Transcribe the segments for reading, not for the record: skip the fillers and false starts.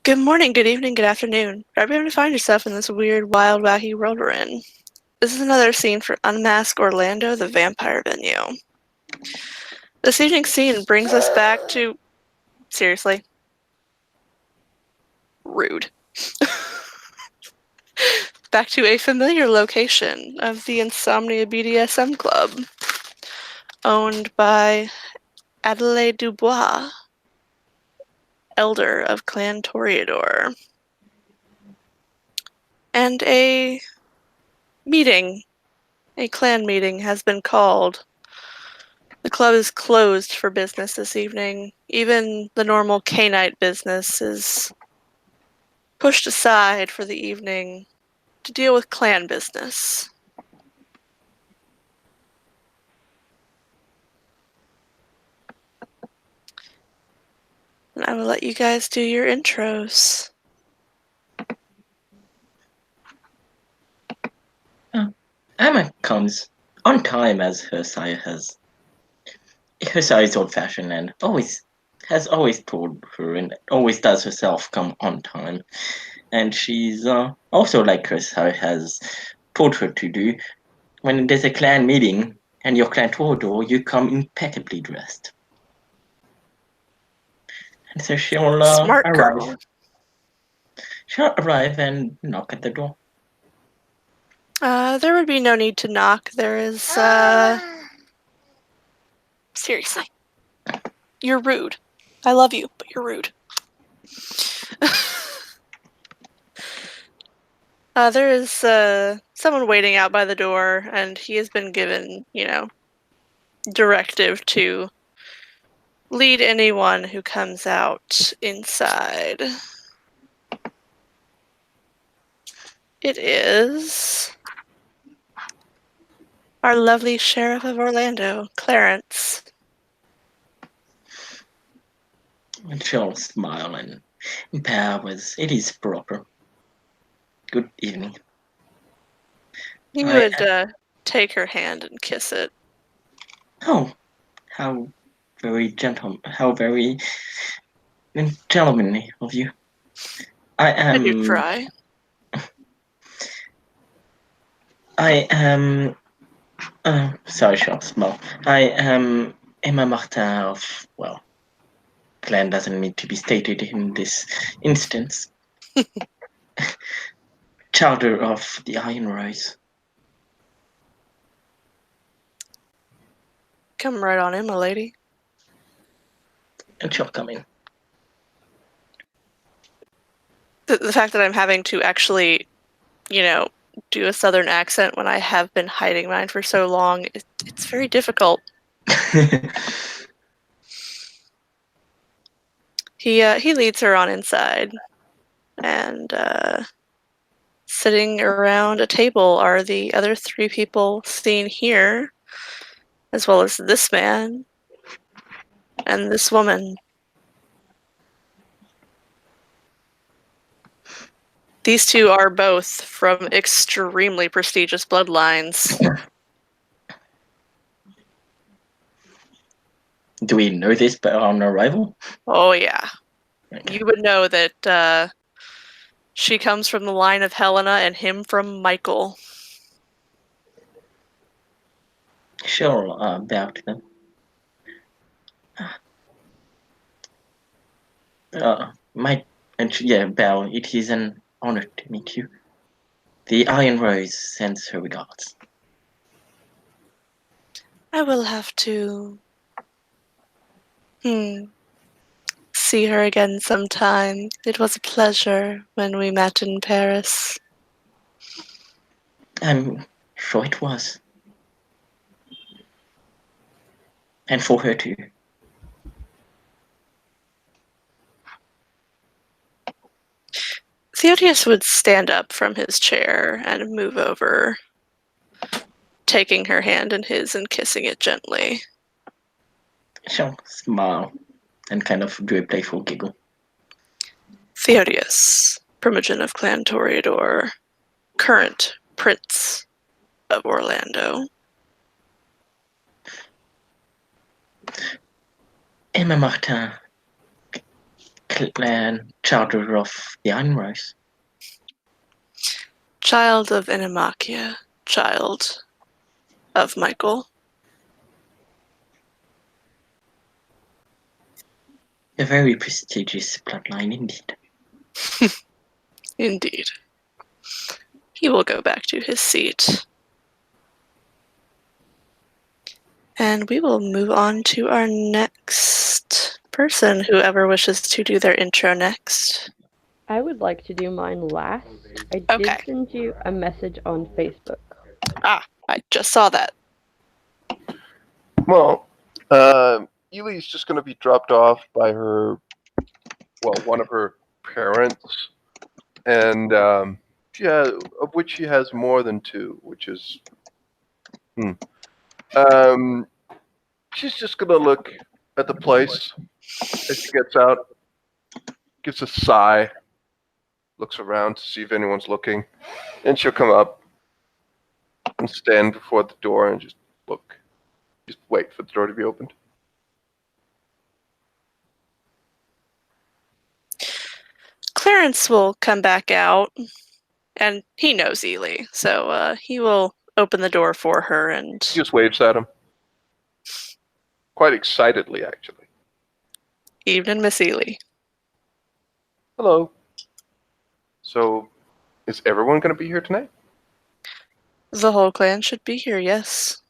Good morning, good evening, good afternoon. Wherever you find yourself in this weird, wild, wacky world we're in. This is another scene for Unmask Orlando, the vampire venue. This evening's scene brings us back to... Seriously? Rude. Back to a familiar location of the Insomnia BDSM Club, owned by Adelaide Dubois, elder of Clan Toreador. And a clan meeting has been called. The club is closed for business this evening. Even the normal K-night business is pushed aside for the evening to deal with clan business. And I will let you guys do your intros. Emma comes on time as her sire has. Her sire is old-fashioned and has always told her and always does herself come on time. And she's also like her sire has told her to do. When there's a clan meeting and your clan Torador, you come impeccably dressed. And so she'll Smart arrive. girl. She'll arrive and knock at the door. There would be no need to knock. There is, Seriously. You're rude. I love you, but you're rude. There is, someone waiting out by the door, and he has been given, directive to lead anyone who comes out inside. It is our lovely Sheriff of Orlando, Clarence. And she'll smile and bow as it is proper. Good evening. He would take her hand and kiss it. Oh, how very gentlemanly of you. I do try. Sorry, short small. I am Emma Martin of, well, clan doesn't need to be stated in this instance. Charter of the Iron Rose. Come right on in, my lady. And she'll come in. The fact that I'm having to actually, do a southern accent when I have been hiding mine for so long, it's very difficult. He leads her on inside, and sitting around a table are the other three people seen here, as well as this man and this woman. These two are both from extremely prestigious bloodlines. Do we know this on arrival? Oh, yeah. Okay. You would know that she comes from the line of Helena and him from Michael. She'll bow to them. Bow. It is an honor to meet you. The Iron Rose sends her regards. I will have to see her again sometime. It was a pleasure when we met in Paris. I'm sure it was. And for her too. Theodius would stand up from his chair and move over, taking her hand in his and kissing it gently. She'll smile and kind of do a playful giggle. Theodius, Primogen of Clan Toreador, current Prince of Orlando. Emma Martin, Clan charter of the Unmask. Child of Inimakia, child of Michael. A very prestigious bloodline indeed. Indeed. He will go back to his seat. And we will move on to our next person, whoever wishes to do their intro next. I would like to do mine last. I Okay. did send you a message on Facebook. I just saw that. Well, Ely's just going to be dropped off by one of her parents, and of which she has more than two, which is, she's just going to look at the place as she gets out, gives a sigh, looks around to see if anyone's looking, and she'll come up and stand before the door and just look, just wait for the door to be opened. Clarence will come back out, and he knows Ely, so he will open the door for her and She just waves at him. Quite excitedly, actually. evening, Miss Ely. Hello. So, is everyone going to be here tonight? The whole clan should be here, yes.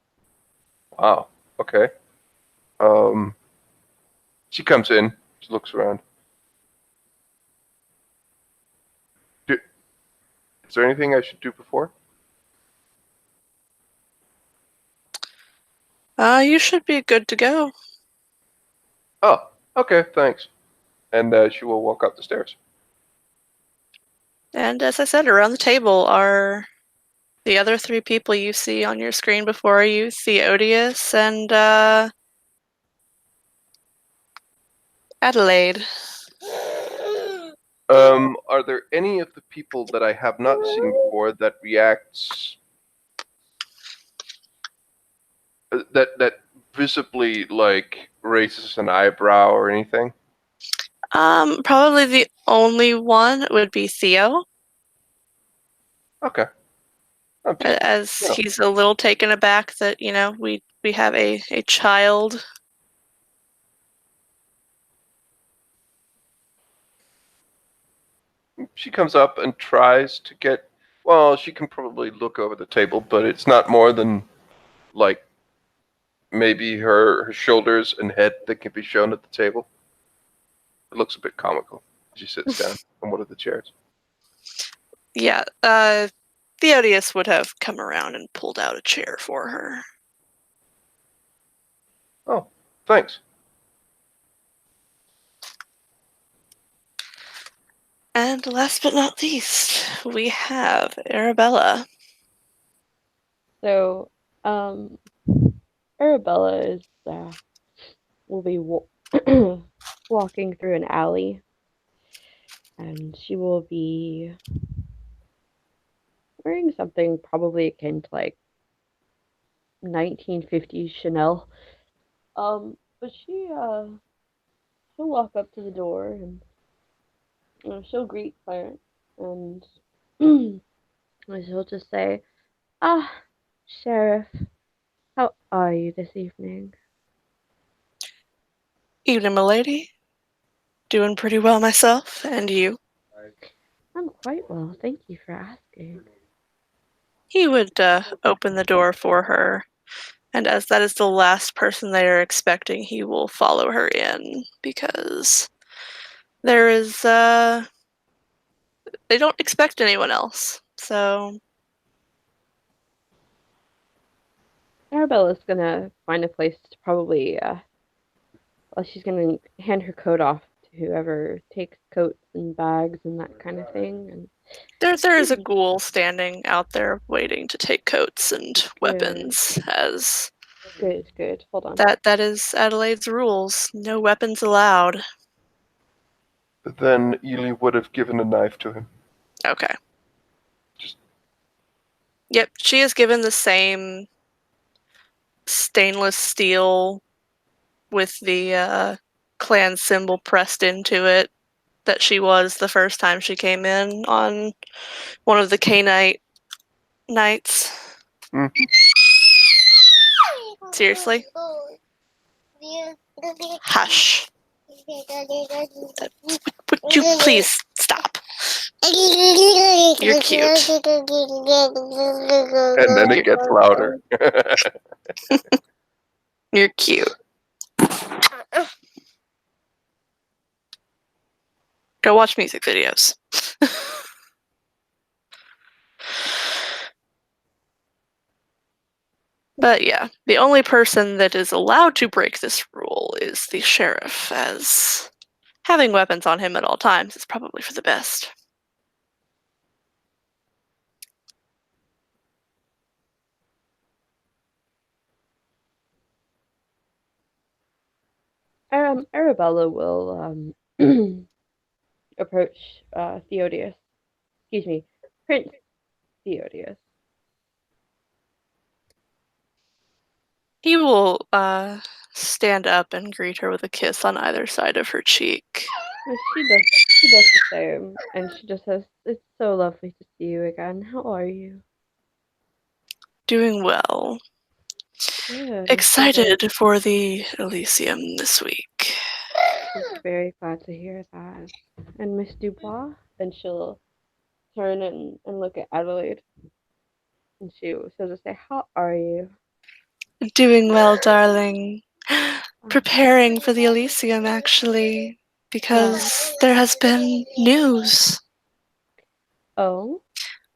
Wow. Okay. She comes in. She looks around. Is there anything I should do before? You should be good to go. Oh, okay. Thanks. And she will walk up the stairs. And as I said, around the table are the other three people you see on your screen before you, Theodius and Adelaide. Are there any of the people that I have not seen before that reacts that visibly like raises an eyebrow or anything? Probably the only one would be Theo, Okay. as he's a little taken aback that, we have a child. She comes up and tries to get. Well, she can probably look over the table, but it's not more than like maybe her shoulders and head that can be shown at the table. It looks a bit comical. She sits down on one of the chairs. Yeah, Theodius would have come around and pulled out a chair for her. Oh, thanks. And last but not least, we have Arabella. So, Arabella is will be walking through an alley, and she will be wearing something probably akin to like 1950s Chanel. But she'll walk up to the door and she'll greet Clarence, and she'll just say, "Ah, Sheriff, how are you this evening?" Evening, milady. Doing pretty well myself, and you? I'm quite well, thank you for asking. He would open the door for her, and as that is the last person they are expecting, he will follow her in, because there is, they don't expect anyone else, so... Arabella's gonna find a place to probably, she's gonna hand her coat off to whoever takes coats and bags and that kind of thing. And There is a ghoul standing out there waiting to take coats and weapons, as... Good. Hold on. That is Adelaide's rules. No weapons allowed. Then Ely would have given a knife to him. Okay. Just... Yep, she is given the same stainless steel with the clan symbol pressed into it that she was the first time she came in on one of the K-night nights. Hmm. Seriously? Hush. Would you please stop? You're cute. And then it gets louder. You're cute. Go watch music videos. But yeah, the only person that is allowed to break this rule is the sheriff, as having weapons on him at all times is probably for the best. Arabella will approach Theodius. Excuse me, Prince Theodius. He will stand up and greet her with a kiss on either side of her cheek. She does the same, and she just says, "It's so lovely to see you again. How are you?" Doing well. Good. Excited for the Elysium this week. She's very glad to hear that. And Miss Dubois? And she'll turn and look at Adelaide. And she'll just say, "How are you?" Doing well, darling. Preparing for the Elysium, actually, because there has been news, Oh?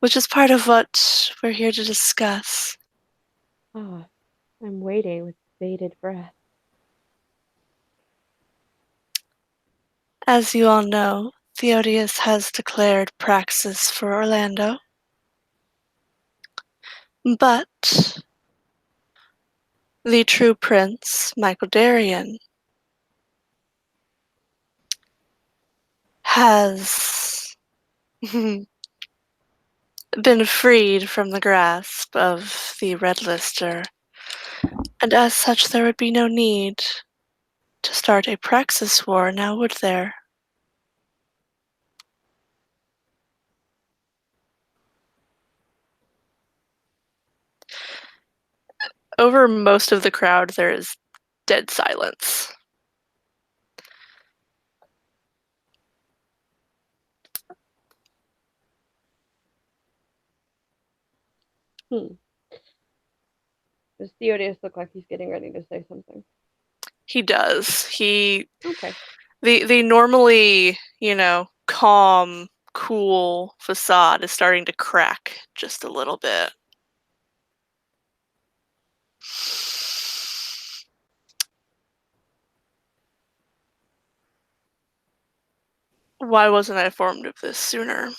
which is part of what we're here to discuss. Ah, I'm waiting with bated breath. As you all know, Theodius has declared praxis for Orlando. But the true prince, Michael Darien, has been freed from the grasp of the Red Lister, and as such there would be no need to start a praxis war, now would there? Over most of the crowd there is dead silence. Does Theodius look like he's getting ready to say something? He does. Okay. The normally, calm, cool facade is starting to crack just a little bit. Why wasn't I informed of this sooner?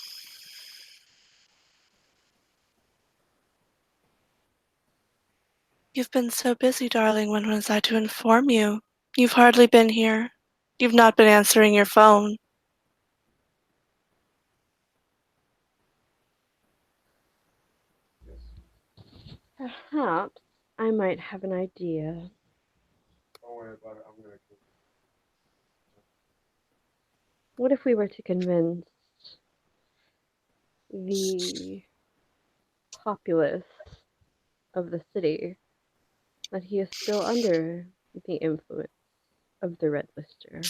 You've been so busy, darling. When was I to inform you? You've hardly been here. You've not been answering your phone. Perhaps I might have an idea. Don't worry about it. I'm gonna. What if we were to convince the populace of the city that he is still under the influence of the Red Lister?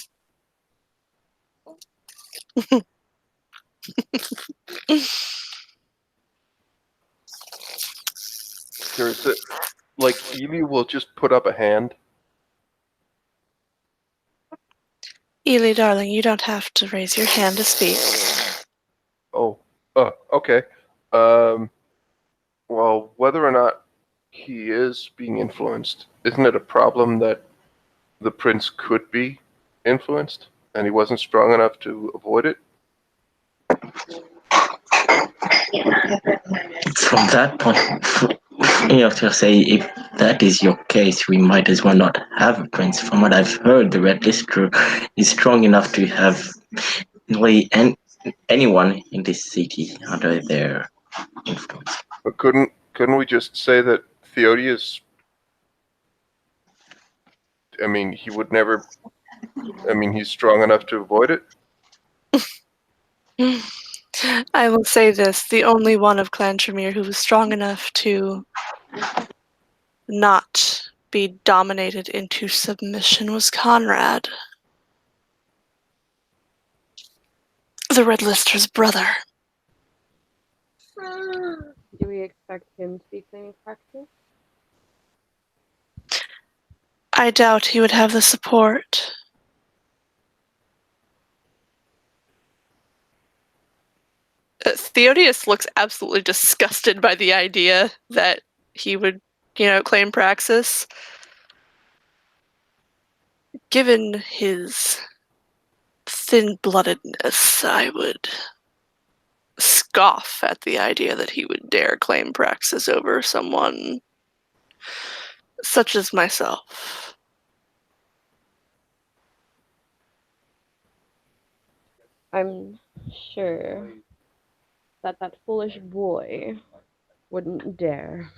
There's a, like Ely will just put up a hand. Ely, darling, you don't have to raise your hand to speak. Oh, okay. Well, whether or not he is being influenced, isn't it a problem that the prince could be influenced and he wasn't strong enough to avoid it? From that point, you have to say if that is your case, we might as well not have a prince. From what I've heard, the Red Lister is strong enough to have nearly anyone in this city under their influence. But couldn't we just say that Theodius? I mean, he would never. I mean, he's strong enough to avoid it. I will say this, the only one of Clan Tremere who was strong enough to not be dominated into submission was Conrad, the Red Lister's brother. Do we expect him to be claiming practice? I doubt he would have the support. Theodius looks absolutely disgusted by the idea that he would, claim Praxis. Given his thin-bloodedness, I would scoff at the idea that he would dare claim Praxis over someone such as myself. I'm sure that that foolish boy wouldn't dare.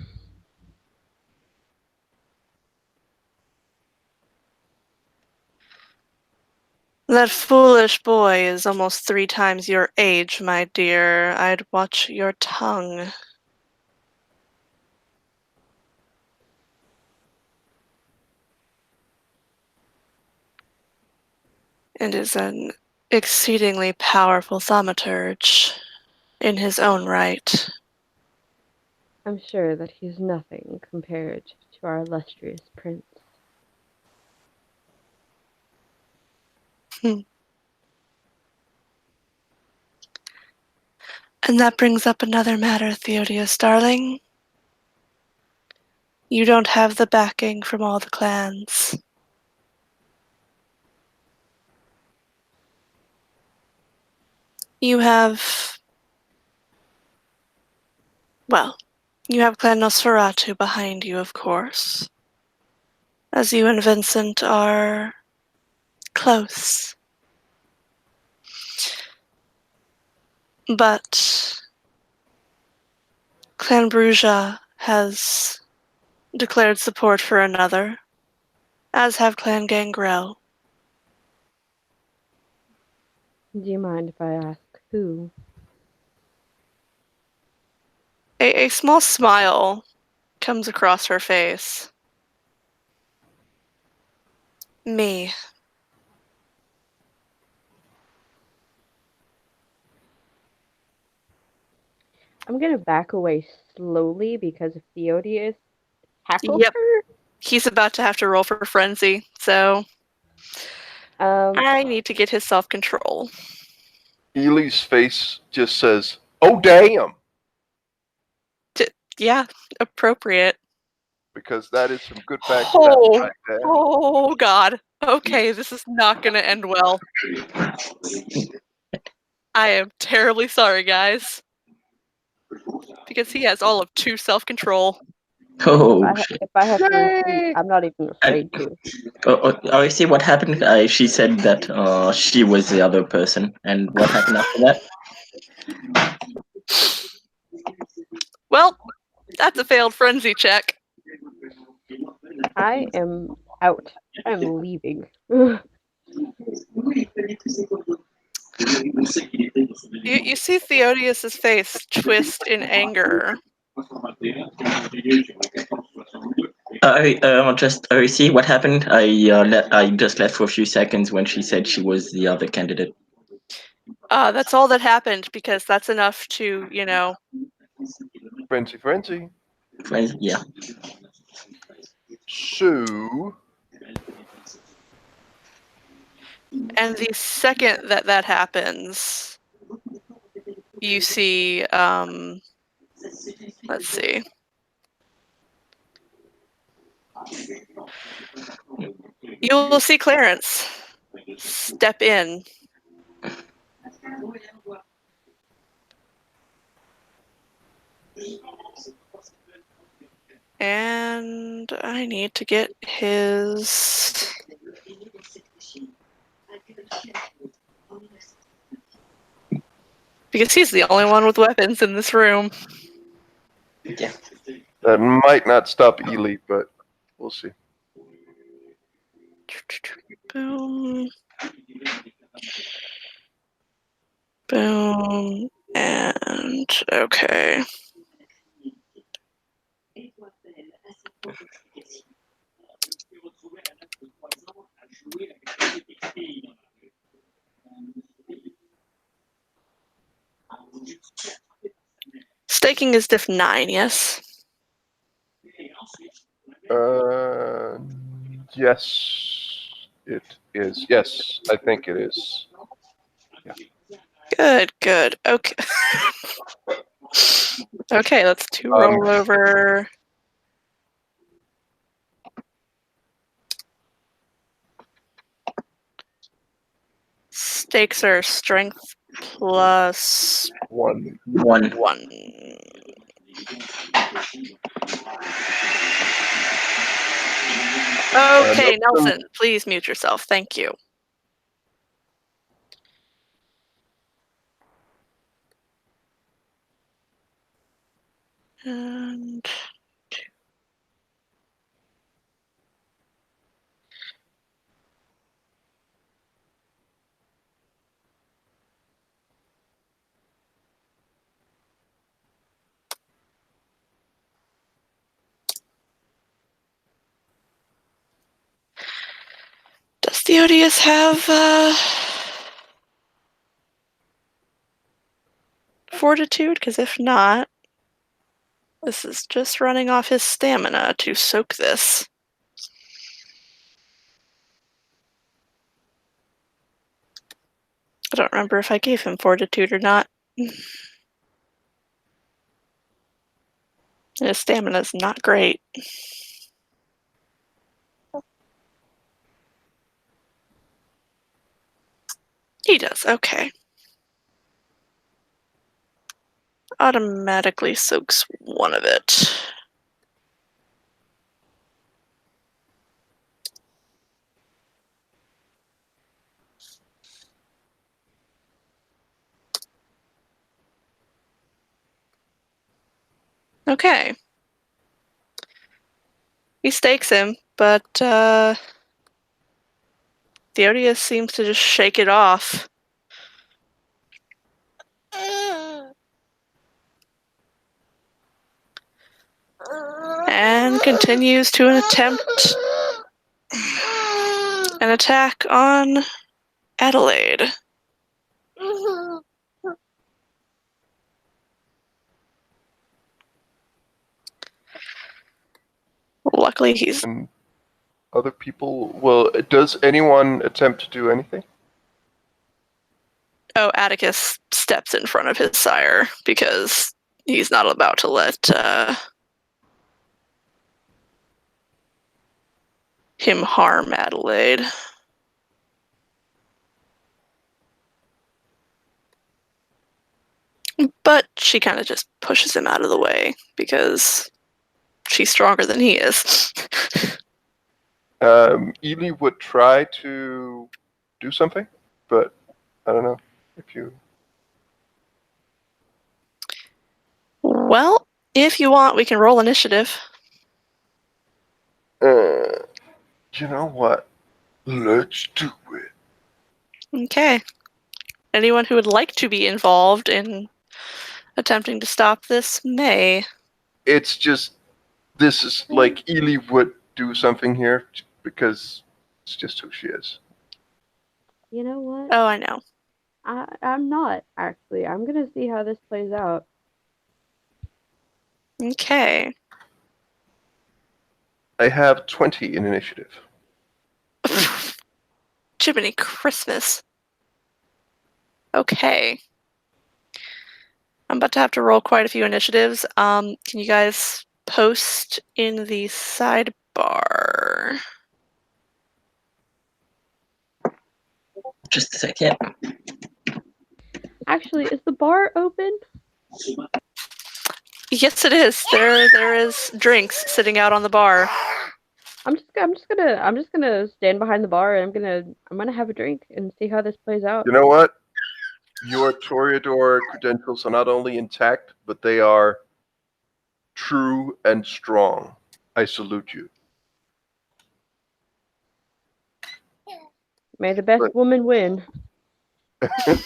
That foolish boy is almost 3 times your age, my dear. I'd watch your tongue. And is an exceedingly powerful thaumaturge in his own right. I'm sure that he's nothing compared to our illustrious prince. And that brings up another matter, Theodius, darling. You don't have the backing from all the clans. You have... well, you have Clan Nosferatu behind you, of course. As you and Vincent are close. But Clan Bruja has declared support for another, as have Clan Gangrel. Do you mind if I ask who? A small smile comes across her face. Me. I'm gonna back away slowly because if Theodius tackles Yep. her, He's about to have to roll for frenzy, so I need to get his self-control. Ely's face just says, "Oh damn," Yeah, appropriate. because that is some good backstabbing Oh, right there. oh God. Okay, this is not gonna end well. I am terribly sorry, guys. Because he has all of 2 self-control. Oh, shit. if I have to retreat, I'm not even afraid to. I see what happened. She said that she was the other person. And what happened after that? Well, that's a failed frenzy check. I am out. I'm leaving. You see Theodius's face twist in anger. I see what happened. I just left for a few seconds when she said she was the other candidate. That's all that happened because that's enough to, Frenzy, frenzy. Friends, yeah. So, and the second that happens, you see, let's see. You will see Clarence step in. And I need to get his... because he's the only one with weapons in this room. Yeah. that might not stop Ely, but we'll see. Boom. Boom. And okay. Staking is diff 9, yes? Yes, it is. Yes, I think it is. Good. Okay. Okay, let's 2 roll over. Stakes are strength plus 1. 1. 1. Okay, Nelson, please mute yourself. Thank you. And does the Odious have fortitude? Because if not, this is just running off his stamina to soak this. I don't remember if I gave him fortitude or not. His stamina's not great. He does, okay. Automatically soaks 1 of it. Okay. He stakes him, but Theodius seems to just shake it off. And continues to attempt an attack on Adelaide. Luckily, he's... And other people. Well, does anyone attempt to do anything? Oh, Atticus steps in front of his sire because he's not about to let him harm Adelaide. But she kind of just pushes him out of the way because she's stronger than he is. Ely would try to do something, but I don't know if you. Well, if you want, we can roll initiative. You know what? Let's do it. Okay. Anyone who would like to be involved in attempting to stop this may. It's just this is like Ely would do something here because it's just who she is. You know what? Oh, I know. I'm not, actually. I'm gonna see how this plays out. Okay. I have 20 in initiative. Jiminy Christmas. Okay. I'm about to have to roll quite a few initiatives. Can you guys post in the sidebar? Just a second. Actually, is the bar open? Yes, it is. There is drinks sitting out on the bar. I'm just gonna stand behind the bar and I'm gonna have a drink and see how this plays out. You know what? Your Toreador credentials are not only intact, but they are true and strong. I salute you. May the best woman win.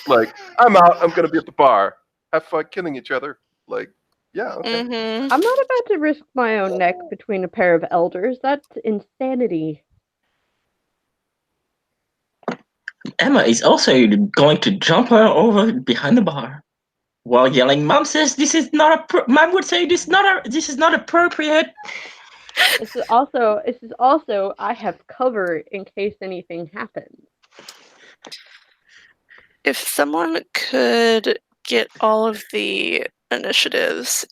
Like, I'm out. I'm gonna be at the bar. Have fun killing each other. Like, yeah, okay. Mm-hmm. I'm not about to risk my own neck between a pair of elders. That's insanity. Emma is also going to jump her over behind the bar while yelling, "Mom says this is not Mom would say this is not appropriate." This is also I have cover in case anything happens. If someone could get all of the initiatives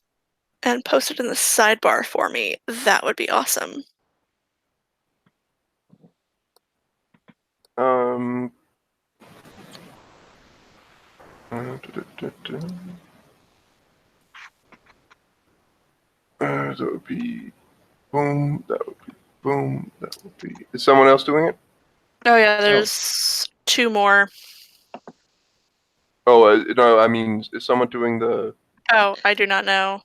and post it in the sidebar for me, that would be awesome. That would be boom. That would be boom. That would be. Is someone else doing it? Oh yeah, there's 2 more. Oh, no. I mean, is someone doing the? Oh, I do not know.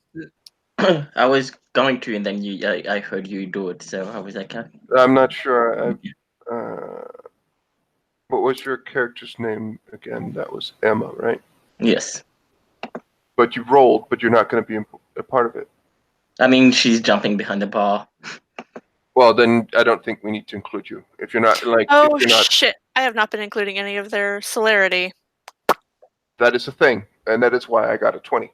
I was going to, and then I heard you do it, so I was like, I'm not sure. What was your character's name again? That was Emma, right? yes. But you rolled, but you're not going to be a part of it. I mean, she's jumping behind the bar. Well, then I don't think we need to include you. If you're not Oh if you're not, shit! I have not been including any of their celerity. that is a thing, and that is why I got a 20.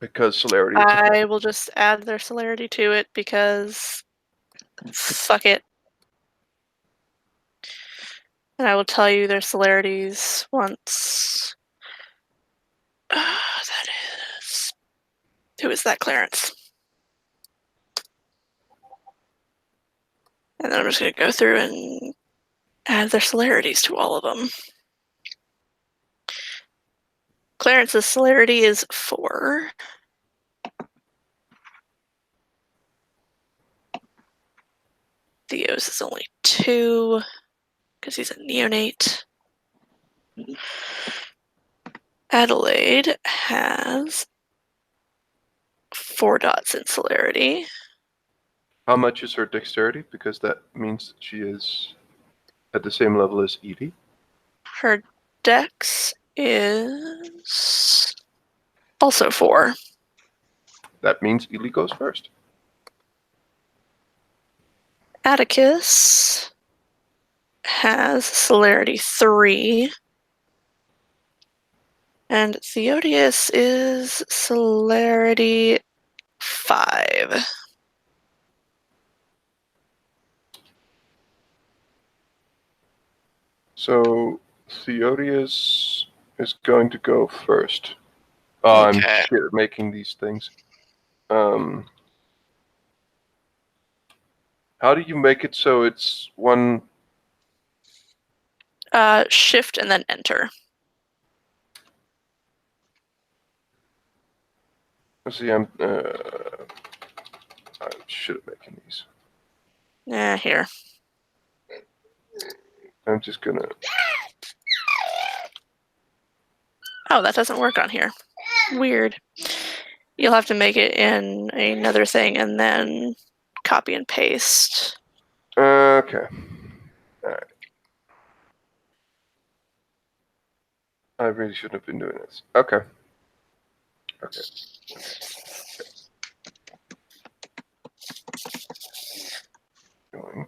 Because celerity is a thing. I will just add their celerity to it because fuck it. And I will tell you their celerities once. That is. Who is that, Clarence? And then I'm just going to go through and add their celerities to all of them. Clarence's celerity is 4. Theo's is only 2 because he's a neonate. Adelaide has 4 dots in celerity. How much is her dexterity? Because that means she is at the same level as Evie. Her dex is also 4. That means Ely goes first. Atticus has celerity 3. And Theodius is celerity 5. So Theodius is going to go first. Oh, Okay. I'm shit at making these things. How do you make it so it's one? Shift and then enter. Let's see, I'm shit at making these. Here. I'm just gonna. Oh, that doesn't work on here. Weird. You'll have to make it in another thing and then copy and paste. Okay. All right. I really shouldn't have been doing this. Okay. Okay. Going.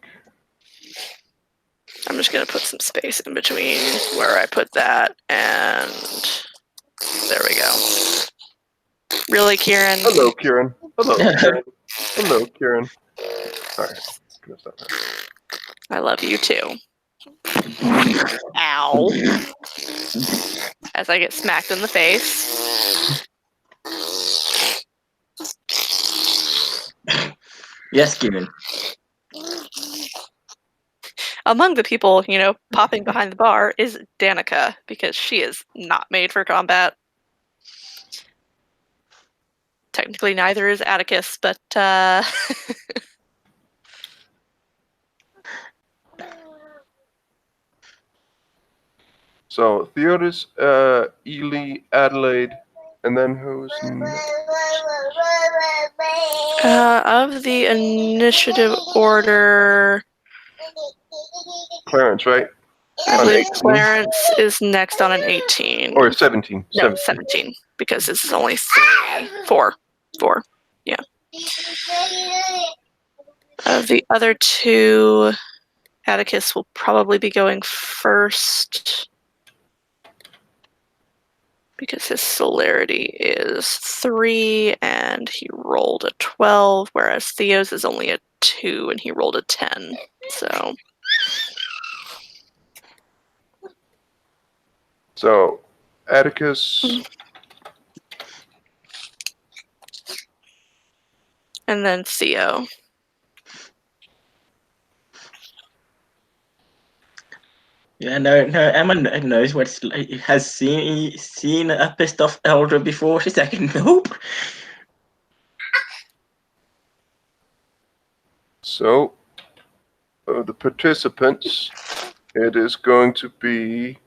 I'm just going to put some space in between where I put that, and there we go. Really, Kieran? Hello, Kieran. Hello, Kieran. Hello, Kieran. Sorry. Gonna stop that. I love you too. Ow. As I get smacked in the face. Yes, Kieran. Among the people, popping behind the bar is Danica, because she is not made for combat. Technically, neither is Atticus, but So Theodis, Ely, Adelaide, and then who's next? Of the initiative order, Clarence, right? I On believe 18. Clarence is next on an 18. Or 17. No, 17. 17, because this is only four. Yeah. The other two, Atticus will probably be going first because his celerity is 3 and he rolled a 12, whereas Theo's is only a 2 and he rolled a 10. So, Atticus. And then Theo. Yeah, no, Emma knows what's like, has seen a pissed off elder before. She's like, nope. So, the participants, it is going to be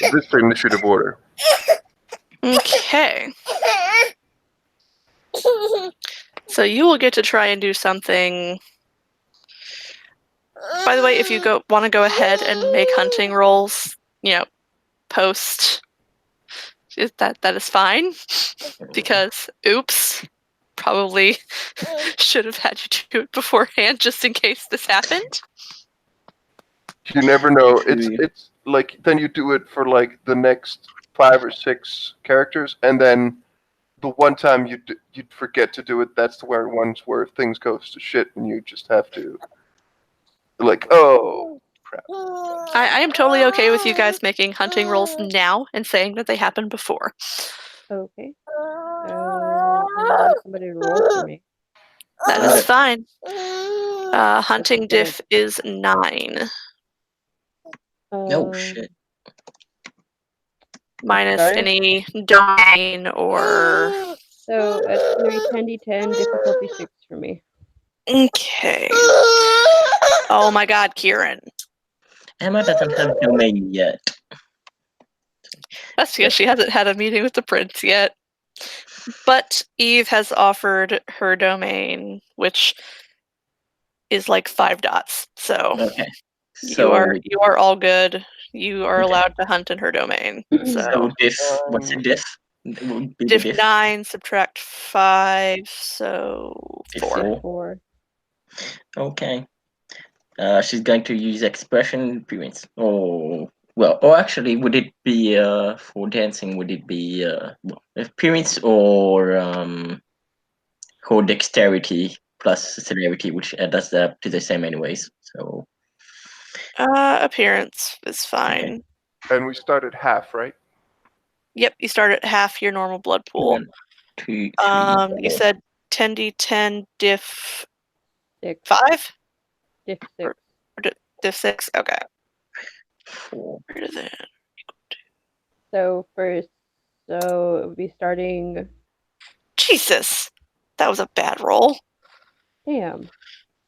this initiative order. Okay. So you will get to try and do something. By the way, if you want to go ahead and make hunting rolls, post, that is fine. Because, oops, probably should have had you do it beforehand just in case this happened. You never know. True. It's like then you do it for like the next 5 or 6 characters, and then the one time you'd forget to do it. That's the ones where things goes to shit, and you just have to like, oh crap. I am totally okay with you guys making hunting rolls now and saying that they happened before. Okay. I need somebody to roll for me. That is fine. Hunting good. diff is 9. Oh shit. Minus start. any domain or... So it's gonna be 10d10, difficulty 6 for me. Okay. Oh my god, Kieran. Emma doesn't have domain yet. That's because she hasn't had a meeting with the prince yet. But Eve has offered her domain, which is like 5 dots. So Okay. you are all good. You are Okay. allowed to hunt in her domain. So diff. What's the diff? It would be diff the diff. 9 subtract 5, so 4. 4. Okay. She's going to use expression appearance. Or actually, would it be for dancing? Would it be appearance or dexterity plus celerity, which adds up to the same anyways? So Appearance is fine. And we start at half, right? Yep, you start at half your normal blood pool. 1, 2, 3. You said 10d10 diff 6. 5? Diff 6. Diff 6? Okay. 4. Greater than. So it would be starting. Jesus! That was a bad roll. Damn.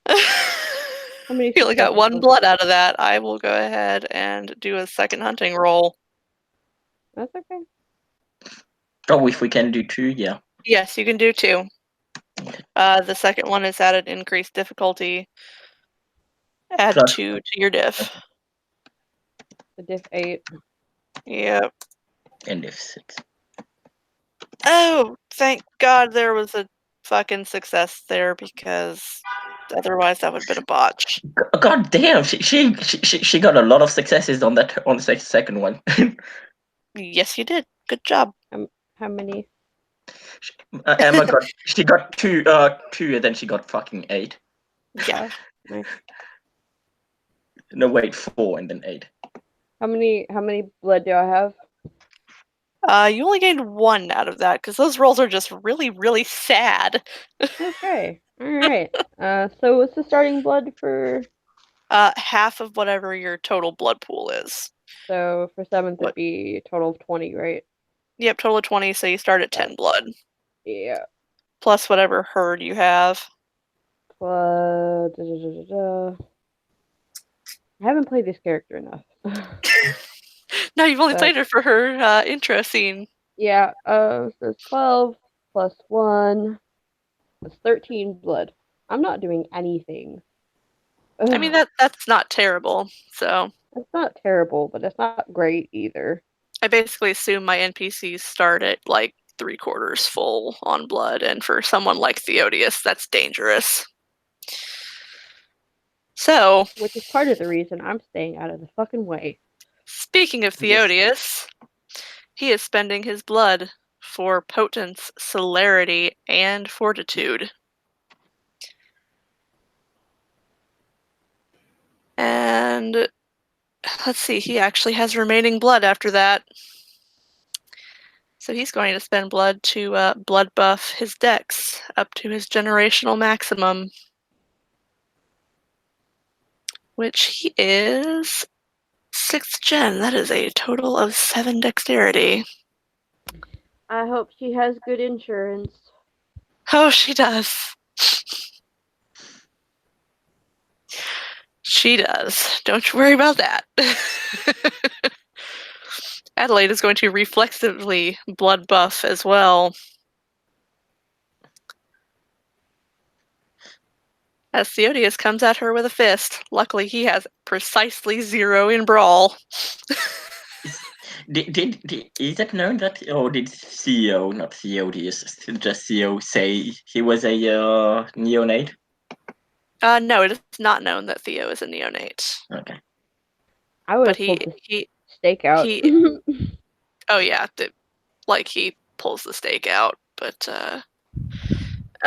How many you only got successes 1 was blood out of that. I will go ahead and do a second hunting roll. That's okay. Oh, if we can do 2, yeah. Yes, you can do 2. The second one is at an increased difficulty. Add Plus- 2 to your diff. The diff 8. Yep. And diff 6. Oh, thank God there was a fucking success there, because otherwise that would have been a botch. God damn! She got a lot of successes on the second one. Yes, you did. Good job. How many? Emma got 2, and then she got fucking 8. Yeah. Nice. No, wait, 4 and then 8. How many blood do I have? You only gained 1 out of that, because those rolls are just really, really sad. Okay. Alright. So what's the starting blood for? Half of whatever your total blood pool is. So for 7th What? it'd be a total of 20, right? Yep, total of 20, so you start at 10 blood. Yeah. Plus whatever herd you have. Blood. I haven't played this character enough. No, you've only But- played her for her intro scene. Yeah, so it's 12 plus 1. That's 13 blood. I'm not doing anything. I mean, that's not terrible. So It's not terrible, but it's not great either. I basically assume my NPCs start at like 3/4 full on blood, and for someone like Theodius, that's dangerous. So, Which is part of the reason I'm staying out of the fucking way. speaking of Theodius, he is spending his blood for potence, celerity, and fortitude. And let's see, he actually has remaining blood after that. So he's going to spend blood to blood buff his dex up to his generational maximum, which he is 6th gen. That is a total of 7 dexterity. I hope she has good insurance. Oh, she does. She does. Don't you worry about that. Adelaide is going to reflexively blood buff as well. As Theodius comes at her with a fist. Luckily, he has precisely 0 in brawl. Is it known that, or did CEO, not Theodius, just CEO, say he was a neonate? No, it is not known that Theo is a neonate. Okay. I would But have pulled the he stake out. oh yeah, like he pulls the stake out, but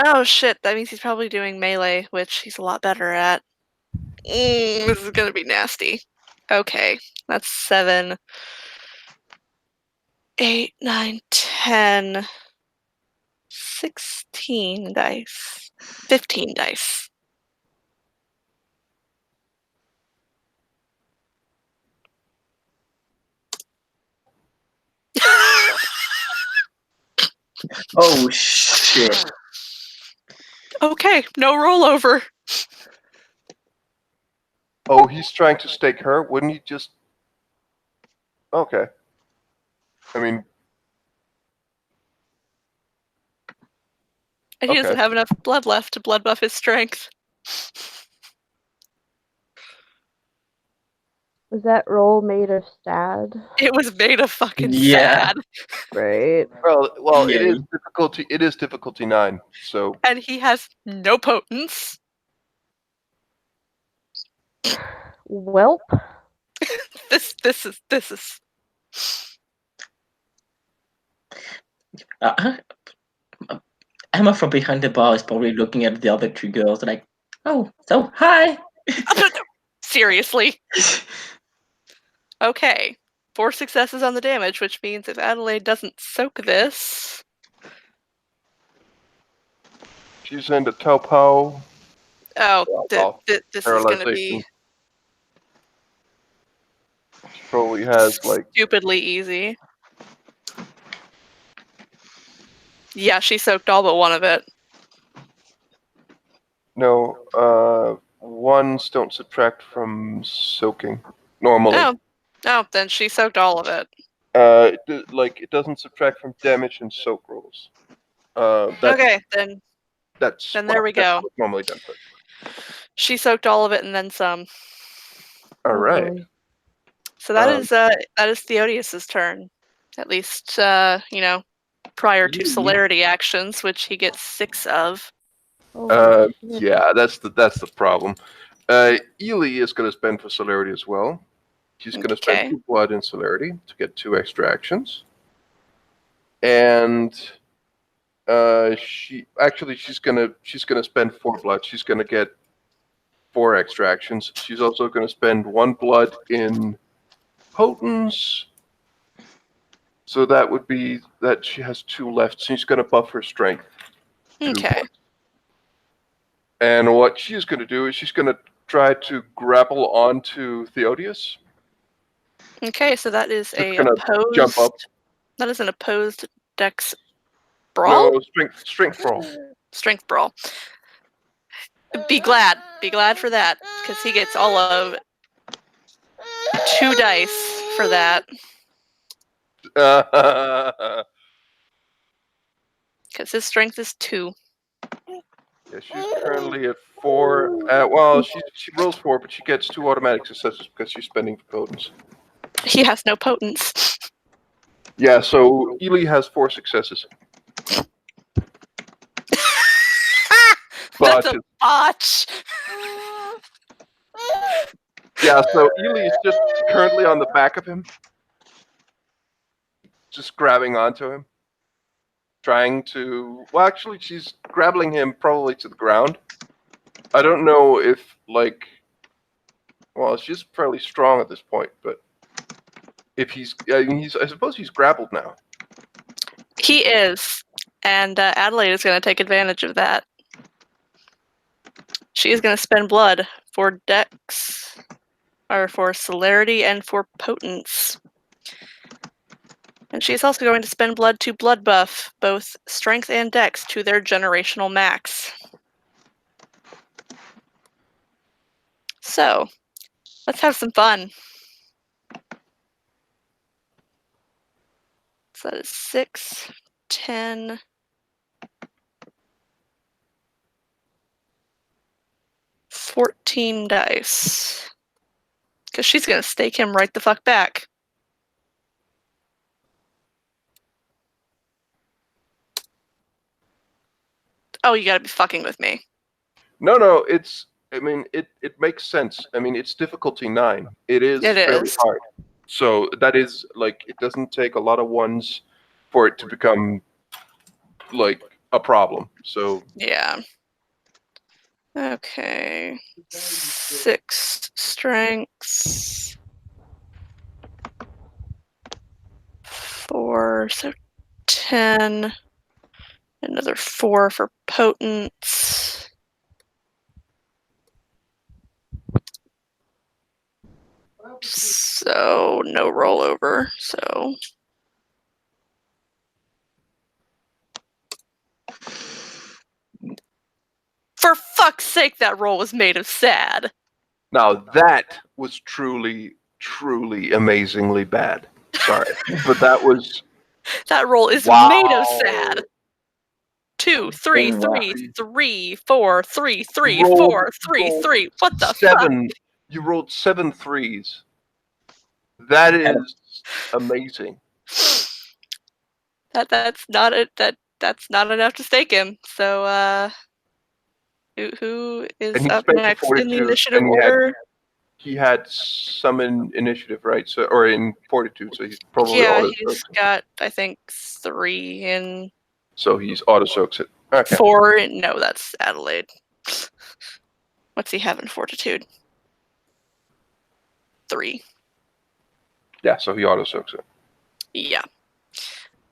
oh shit, that means he's probably doing melee, which he's a lot better at. This is gonna be nasty. Okay, that's 7, 8, 9, 10, 16 dice, 15 dice. Oh shit. Okay, no rollover. Oh, he's trying to stake her. Wouldn't he just? Okay. I mean, And he Okay. doesn't have enough blood left to blood buff his strength. Was that roll made of stab? It was made of fucking Yeah. sad. Right. well, it Yay. is difficulty. It is difficulty 9. So And he has no potence. Welp. This is Uh, Emma from behind the bar is probably looking at the other 2 girls like, oh, so hi. seriously. Okay. 4 successes on the damage, which means if Adelaide doesn't soak this. she's into Topo. Oh, Well, this is gonna paralyzation. be She probably has like stupidly easy. Yeah, she soaked all but one of it. no. Ones don't subtract from soaking normally. Oh, then she soaked all of it. It doesn't subtract from damage and soak rolls. That's, Okay, then Then there we go. what's normally done for. She soaked all of it and then some. All Oh, right. boy. So that is Theodius's turn. At least prior to celerity actions, which he gets 6 of. Oh, shit. Yeah, that's the problem. Ely is going to spend for celerity as well. She's going to spend Okay. 2 blood in celerity to get 2 extra actions. And she's gonna spend 4 blood. She's gonna get 4 extra actions. She's also gonna spend 1 blood in potence. So that would be that she has 2 left. She's gonna buff her strength. 2 Okay. points. And what she's gonna do is she's gonna try to grapple onto Theodius. Okay, so that is a gonna opposed. jump up. That is an opposed dex brawl. No, strength brawl. Strength brawl. Be glad for that, because he gets all of 2 dice for that, because his strength is 2. Yeah, she's currently at 4. Well, she rolls 4, but she gets 2 automatic successes because she's spending potence. He has no potence. Yeah, so Ely has 4 successes. That's a Botches. botch. Yeah, so Ely is just currently on the back of him, just grabbing onto him, trying to. Well, actually, she's grappling him probably to the ground. I don't know if well, she's fairly strong at this point, but if I suppose he's grappled now. He is, and Adelaide is going to take advantage of that. She is going to spend blood for dex, or for celerity, and for potence. And she's also going to spend blood to blood buff both strength and dex to their generational max. So, let's have some fun. So that is 6, 10, 14 dice. Because she's going to stake him right the fuck back. Oh, you gotta be fucking with me. No, it makes sense. I mean, it's difficulty 9. It is fairly hard. So that is, it doesn't take a lot of ones for it to become, a problem. So. Yeah. Okay. 6 strengths. 4, so 10. Another 4 for potence. So no rollover. So for fuck's sake, that roll was made of sad. Now that was truly, truly amazingly bad. Sorry, but that was. That roll is Wow. made of sad. 2, 3, Oh, wow. 3, 3, 4, 3, 3, You rolled- 4, 3, rolled 3. What the fuck? 7. You rolled 7 threes. That is amazing. That's not it. That's not enough to stake him. So who is And he up spent the next in the 42, initiative and order? He had some initiative, right? So, or in fortitude, so he's probably Yeah, auto he's soaks. got I think 3 in So he's auto soaks it. Okay. 4. No, that's Adelaide. What's he have in fortitude? 3. Yeah, so he auto soaks it. Yeah.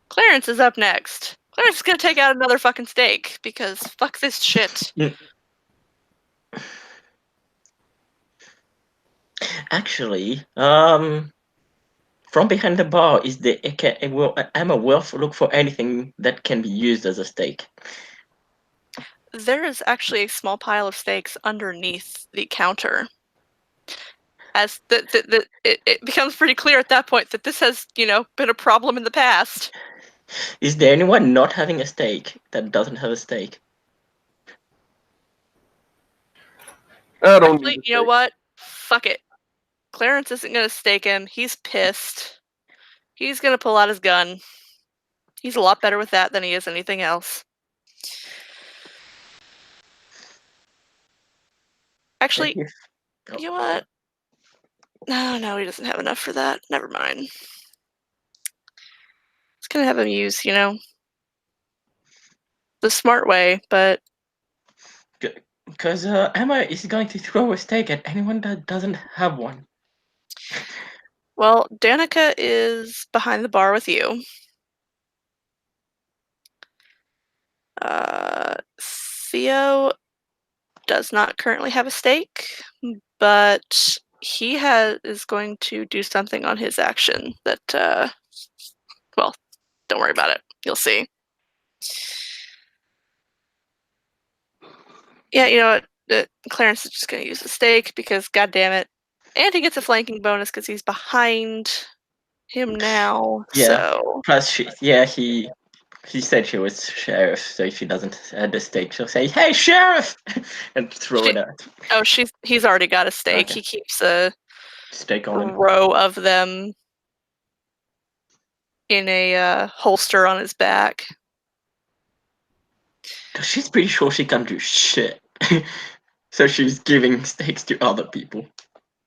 Clarence is up next. Clarence is gonna take out another fucking stake because fuck this shit. Actually, from behind the bar is the Emma will look for anything that can be used as a stake. There is actually a small pile of stakes underneath the counter. As it becomes pretty clear at that point that this has, been a problem in the past. Is there anyone not having a stake that doesn't have a stake? I don't Actually, need you know what? Fuck it. Clarence isn't gonna stake him. He's pissed. He's gonna pull out his gun. He's a lot better with that than he is anything else. Actually, you know what? No, he doesn't have enough for that. Never mind. It's gonna have him use, the smart way, but Because Emma is going to throw a stake at anyone that doesn't have one. well, Danica is behind the bar with you. Theo does not currently have a stake, but he is going to do something on his action that, well, don't worry about it. You'll see. Yeah, you know what? Clarence is just going to use the stake because, goddammit. And he gets a flanking bonus because he's behind him now. Yeah. So Plus, he She said she was sheriff, so if she doesn't at the stake, she'll say, "Hey, sheriff!" and throw it at Oh, he's already got a stake. Okay. He keeps a stake on him. row of them in a holster on his back. 'Cause she's pretty sure she can't do shit. So she's giving stakes to other people.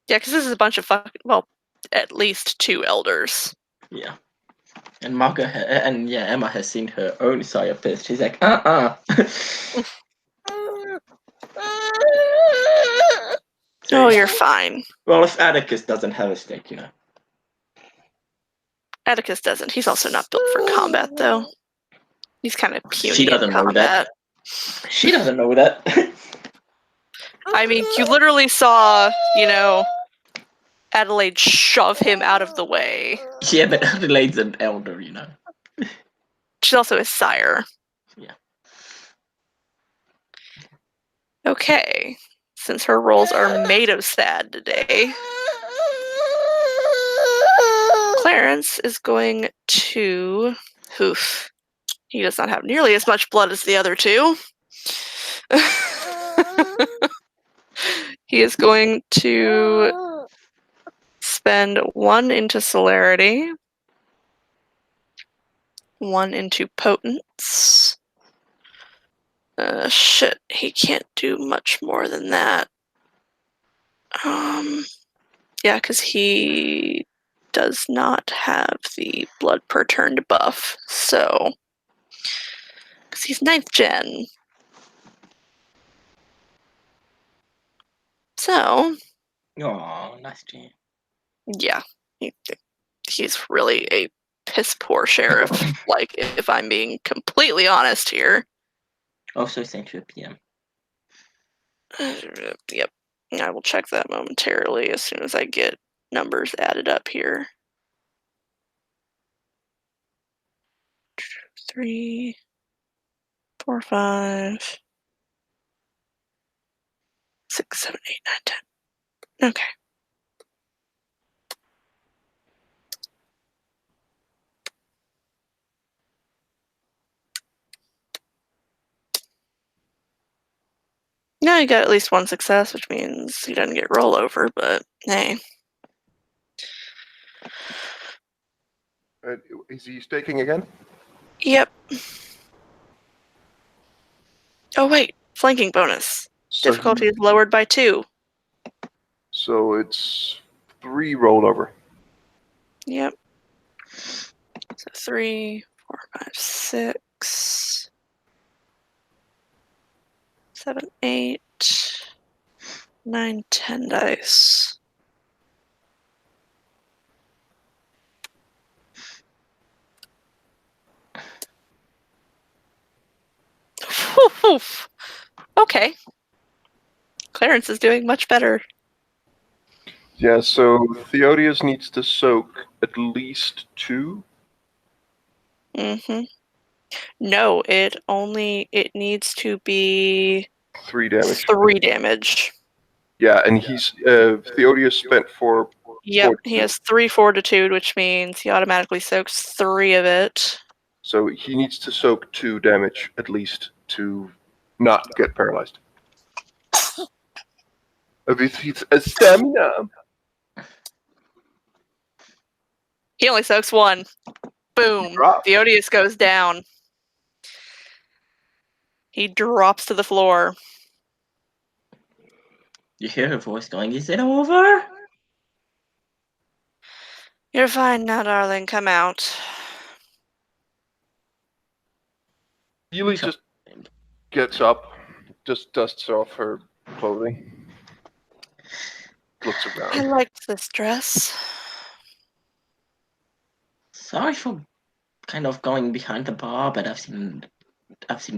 Yeah, because this is a bunch of at least 2 elders. Yeah. And Emma has seen her own sire pissed. She's like, Oh, you're fine. Well, if Atticus doesn't have a stake, Atticus doesn't. He's also not built for combat, though. He's kind of puny She doesn't in know combat. that. She doesn't know that. I mean, you literally saw, Adelaide shove him out of the way. Yeah, but Adelaide's an elder, She's also his sire. Yeah. Okay. Since her rolls are made of sad today, Clarence is going to... Oof. He does not have nearly as much blood as the other 2. He is going to spend 1 into celerity, 1 into potence. Shit, he can't do much more than that. Yeah, because he does not have the blood per turn buff, so... Because he's 9th gen. So... Oh, nice Jane. Yeah, he's really a piss poor sheriff, if I'm being completely honest here. Also sent you a PM. Yep, I will check that momentarily as soon as I get numbers added up here. 3, 4, 5, 6, 7, 8, 9, 10. Okay. No, you got at least 1 success, which means he doesn't get rollover, but hey. Is he staking again? Yep. Oh wait, flanking bonus. So Difficulty is lowered by 2. So it's 3 rollover. Yep. So 3, 4, 5, 6, 7, 8, 9, 10 dice. Okay. Clarence is doing much better. Yeah, so Theodius needs to soak at least 2. Mm-hmm. No, it needs to be 3 damage. 3 damage. Yeah, and he's Theodius spent 4. Yep, he has 3 fortitude, which means he automatically soaks 3 of it. So he needs to soak 2 damage at least to not get paralyzed. He's a stamina. He only soaks 1. Boom. Drops. Theodius goes down. He drops to the floor. You hear her voice going, "Is it over?" You're fine now, darling. Come out. Ely just gets up, just dusts off her clothing, looks I around. liked this dress. Sorry for kind of going behind the bar, but I've seen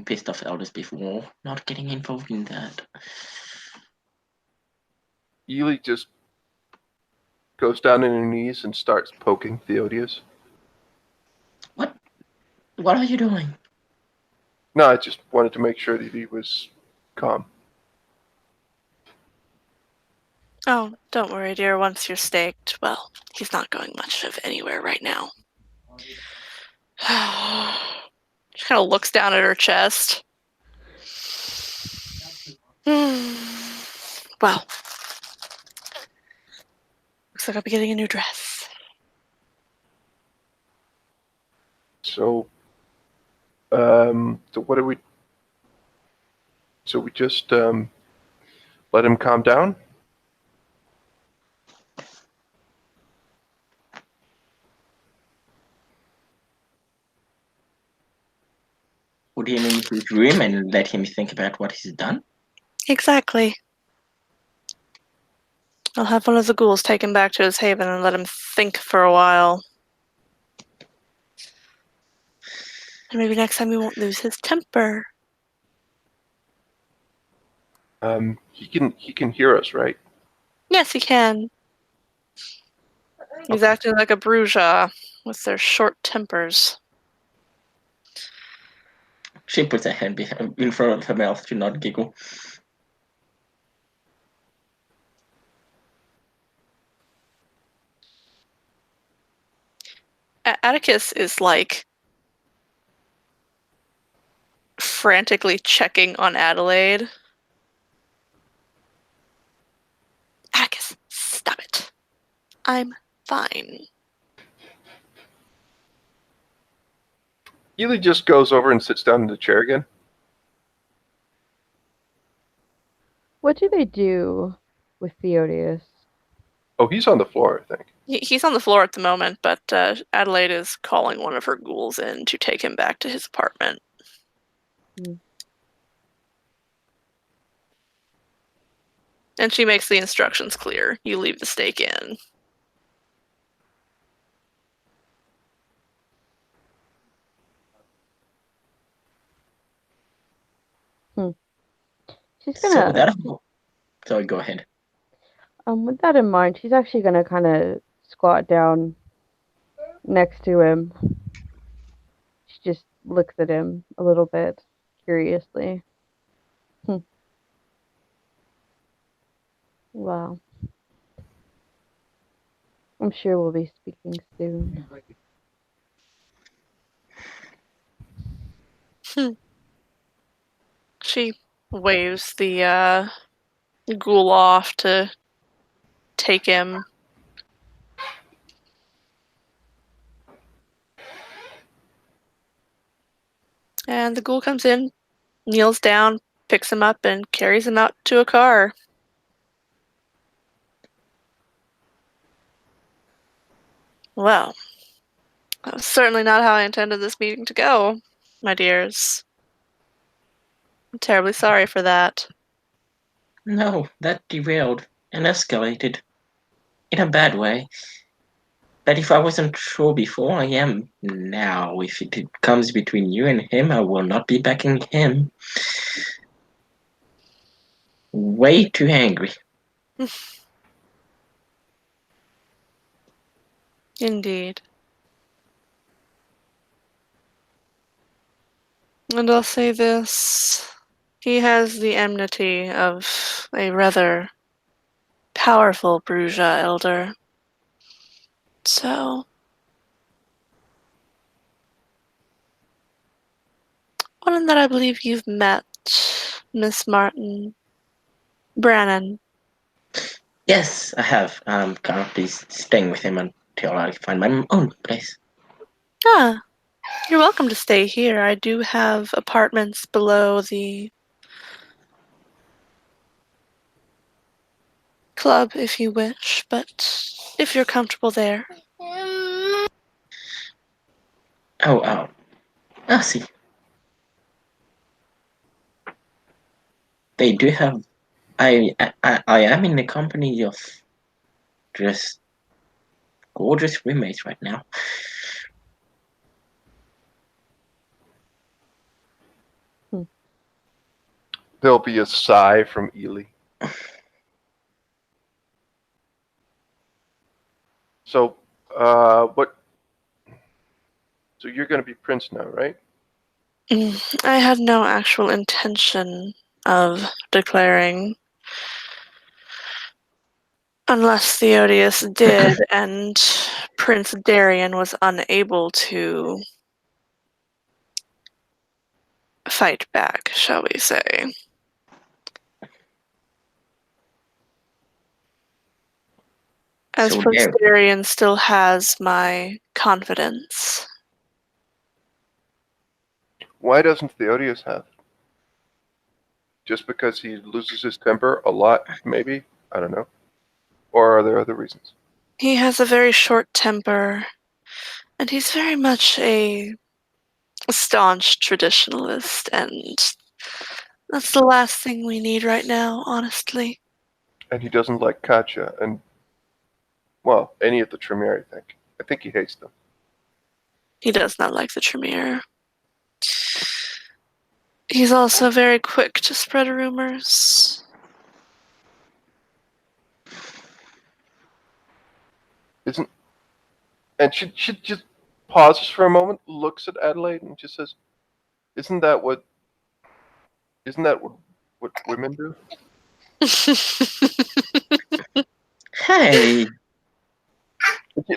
pissed off elders before. Not getting involved in that. Ely just goes down on her knees and starts poking Theodius. What are you doing? No, I just wanted to make sure that he was calm. Oh, don't worry, dear. Once you're staked, well, he's not going much of anywhere right now. She kind of looks down at her chest. Well, looks like I'll be getting a new dress. So, so what do we? So we just let him calm down. Put him in his room and let him think about what he's done. Exactly. I'll have one of the ghouls take him back to his haven and let him think for a while. And maybe next time he won't lose his temper. He can hear us, right? Yes, he can. He's Okay. acting like a bruja with their short tempers. She puts her hand in front of her mouth to not giggle. Atticus is like frantically checking on Adelaide. Atticus, stop it. I'm fine. Ely just goes over and sits down in the chair again. What do they do with Theodius? Oh, he's on the floor, I think. He's on the floor at the moment, but Adelaide is calling one of her ghouls in to take him back to his apartment. And she makes the instructions clear. You leave the stake in. She's So gonna, with that, sorry, go ahead. with that in mind, she's actually gonna kind of squat down next to him. She just looks at him a little bit curiously. Wow. I'm sure we'll be speaking soon. She waves the ghoul off to take him. And the ghoul comes in, kneels down, picks him up, and carries him out to a car. Well, that was certainly not how I intended this meeting to go, my dears. I'm terribly sorry for that. No, that derailed and escalated in a bad way. But if I wasn't sure before, I am now. If it comes between you and him, I will not be backing him. Way too angry. Indeed. And I'll say this. He has the enmity of a rather powerful Bruja elder. So, one that I believe you've met, Miss Martin. Brannon. Yes, I have. I'm currently staying with him until I find my own place. Ah, you're welcome to stay here. I do have apartments below the club if you wish, but if you're comfortable there. Oh, I see. They do have. I am in the company of just gorgeous roommates right now. There'll be a sigh from Ely. So, what? So you're going to be Prince now, right? I had no actual intention of declaring, unless Theodius did, and Prince Darian was unable to fight back, shall we say. As So Prince there. Darian still has my confidence. Why doesn't Theodius have? Just because he loses his temper a lot, maybe? I don't know. Or are there other reasons? He has a very short temper, and he's very much a staunch traditionalist, and that's the last thing we need right now, honestly. And he doesn't like Katya and, well, any of the Tremere, I think. I think he hates them. He does not like the Tremere. He's also very quick to spread rumors. Isn't. And she just pauses for a moment, looks at Adelaide, and just says, Isn't that what women do? Hey,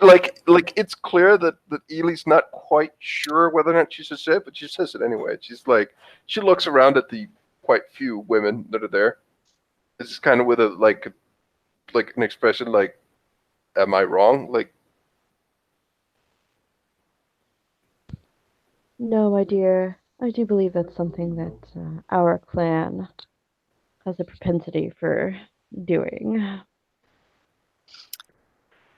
Like it's clear that Ely's not quite sure whether or not she should say it, but she says it anyway. She's like, she looks around at the quite few women that are there. This is kind of with a like an expression like, "Am I wrong?" Like, No, my dear. I do believe that's something that our clan has a propensity for doing.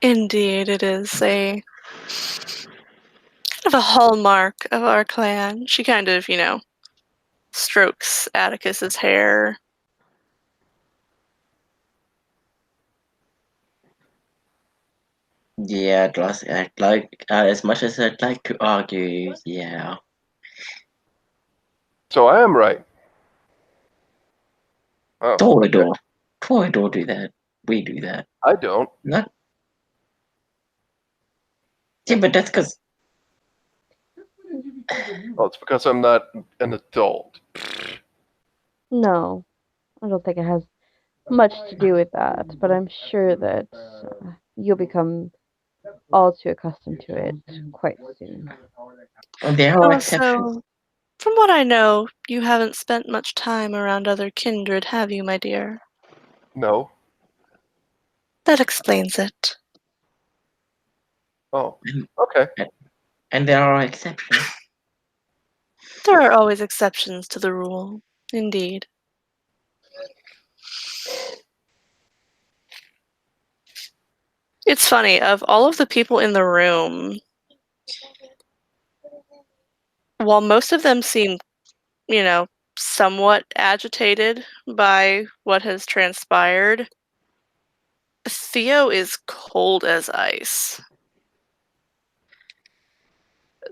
Indeed, it is a kind of a hallmark of our clan. She kind of, strokes Atticus's hair. yeah, it does act like as much as I'd like to argue. Yeah, so I am right. Oh, Torador, Torador do that. We do that. I don't. Not. Yeah, but that's because Oh, it's because I'm not an adult. No, I don't think it has much to do with that, but I'm sure that you'll become all too accustomed to it quite soon. there are exceptions. Also, from what I know, you haven't spent much time around other kindred, have you, my dear? No. That explains it. Oh, okay. And there are exceptions. There are always exceptions to the rule. Indeed. It's funny, of all of the people in the room, while most of them seem, somewhat agitated by what has transpired, Theo is cold as ice.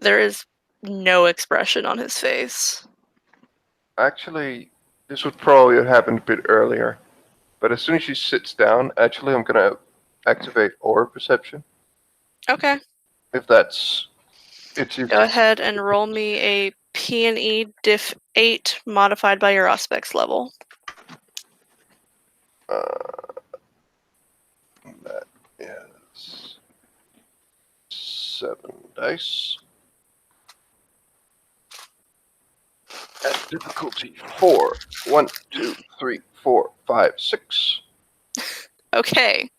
There is no expression on his face. Actually, this would probably have happened a bit earlier. But as soon as she sits down, actually, I'm gonna activate aura perception. Okay. If that's it's Go ahead and roll me a P&E diff 8 modified by your Auspex level. That is 7 dice. At difficulty 4. 1, 2, 3, 4, 5, 6. Okay.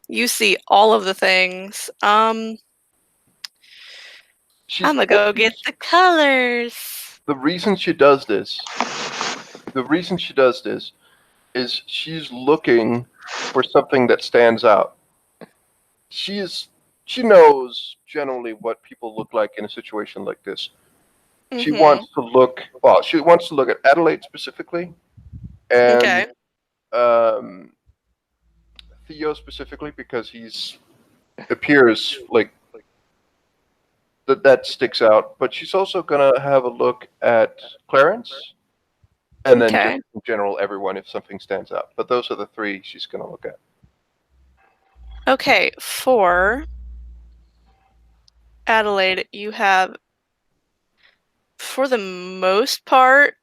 You see all of the things. She's I'm gonna go get the colors. the reason she does this. The reason she does this is she's looking for something that stands out. She knows generally what people look like in a situation like this. She Mm-hmm. wants to look. Well, she wants to look at Adelaide specifically, and Okay. Theo specifically because he's appears like that sticks out. But she's also gonna have a look at Clarence, and then just Okay. in general everyone if something stands out. But those are the three she's gonna look at. Okay. For Adelaide, you have, for the most part,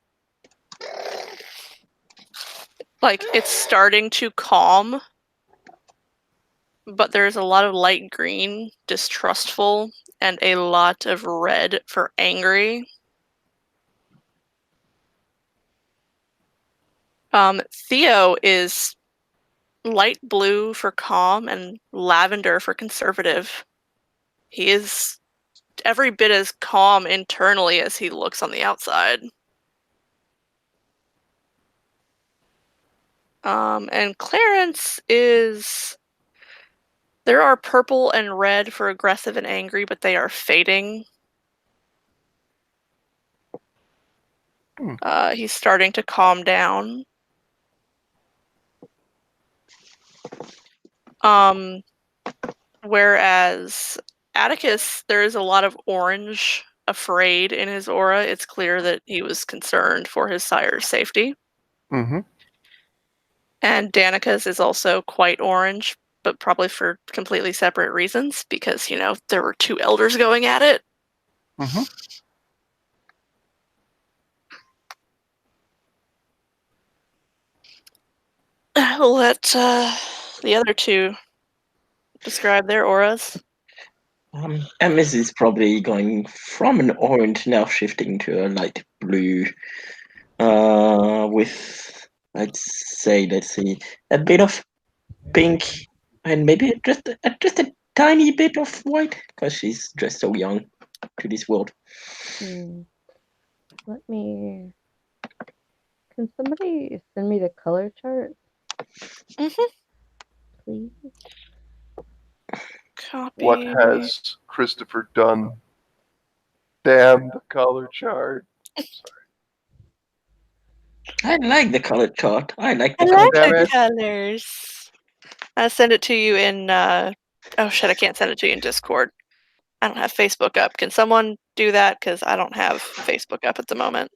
like, it's starting to calm, but there's a lot of light green, distrustful, and a lot of red for angry. Theo is light blue for calm and lavender for conservative. He is every bit as calm internally as he looks on the outside. And Clarence is. There are purple and red for aggressive and angry, but they are fading. He's starting to calm down. Whereas Atticus, there is a lot of orange, afraid in his aura. It's clear that he was concerned for his sire's safety. Mm-hmm. And Danica's is also quite orange, but probably for completely separate reasons, because, there were two elders going at it. Mm-hmm. We'll let the other two describe their auras. Ms is probably going from an orange now shifting to a light blue, with let's see, a bit of pink and maybe just a tiny bit of white because she's just so young to this world. Let me. Can somebody send me the color chart, please? Copy. What has Christopher done? Damn the color chart. I like the color chart. I like I the like color. Damn the it. colors. I send it to you in. Oh shit! I can't send it to you in Discord. I don't have Facebook up. Can someone do that? Because I don't have Facebook up at the moment.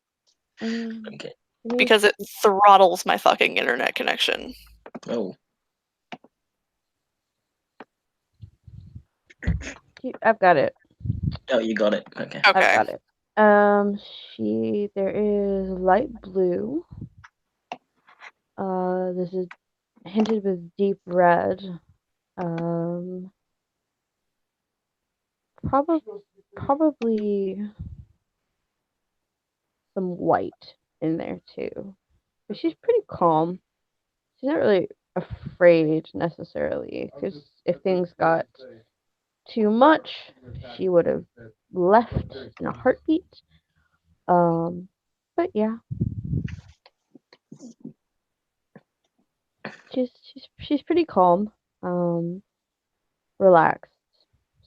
Okay. Because it throttles my fucking internet connection. Oh. I've got it. Oh, you got it. Okay. Okay. I've got it. There is light blue. This is hinted with deep red. Probably some white in there too. But she's pretty calm. She's not really afraid necessarily, because if things got too much, she would have left in a heartbeat. But yeah, she's pretty calm, relaxed,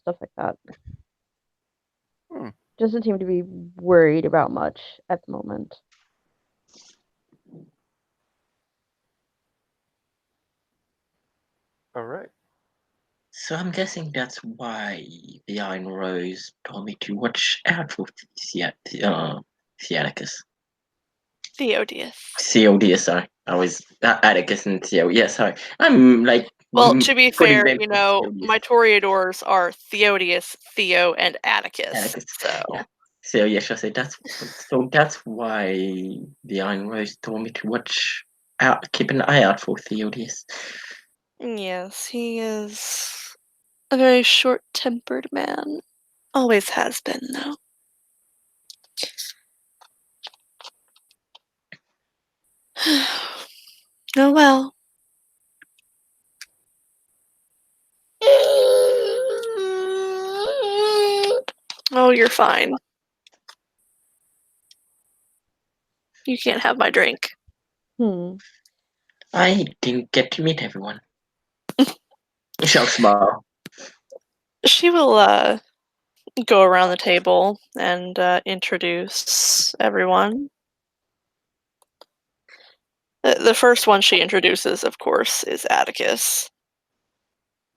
stuff like that. Doesn't seem to be worried about much at the moment. All right. So I'm guessing that's why the Iron Rose told me to watch out for Theaticus. Theodius. CODS, sorry. I was Atticus and Theo. Yeah, sorry. I'm like. Well, to be putting fair, them CODS. my Toreadors are Theodius, Theo, and Atticus. Atticus. So. Yeah. So yes, I said that's why the Iron Rose told me to watch out, keep an eye out for Theodius. Yes, he is a very short-tempered man. Always has been, though. Oh well. Oh, you're fine. You can't have my drink. I didn't get to meet everyone. She'll smile. She will go around the table and introduce everyone. The first one she introduces, of course, is Atticus.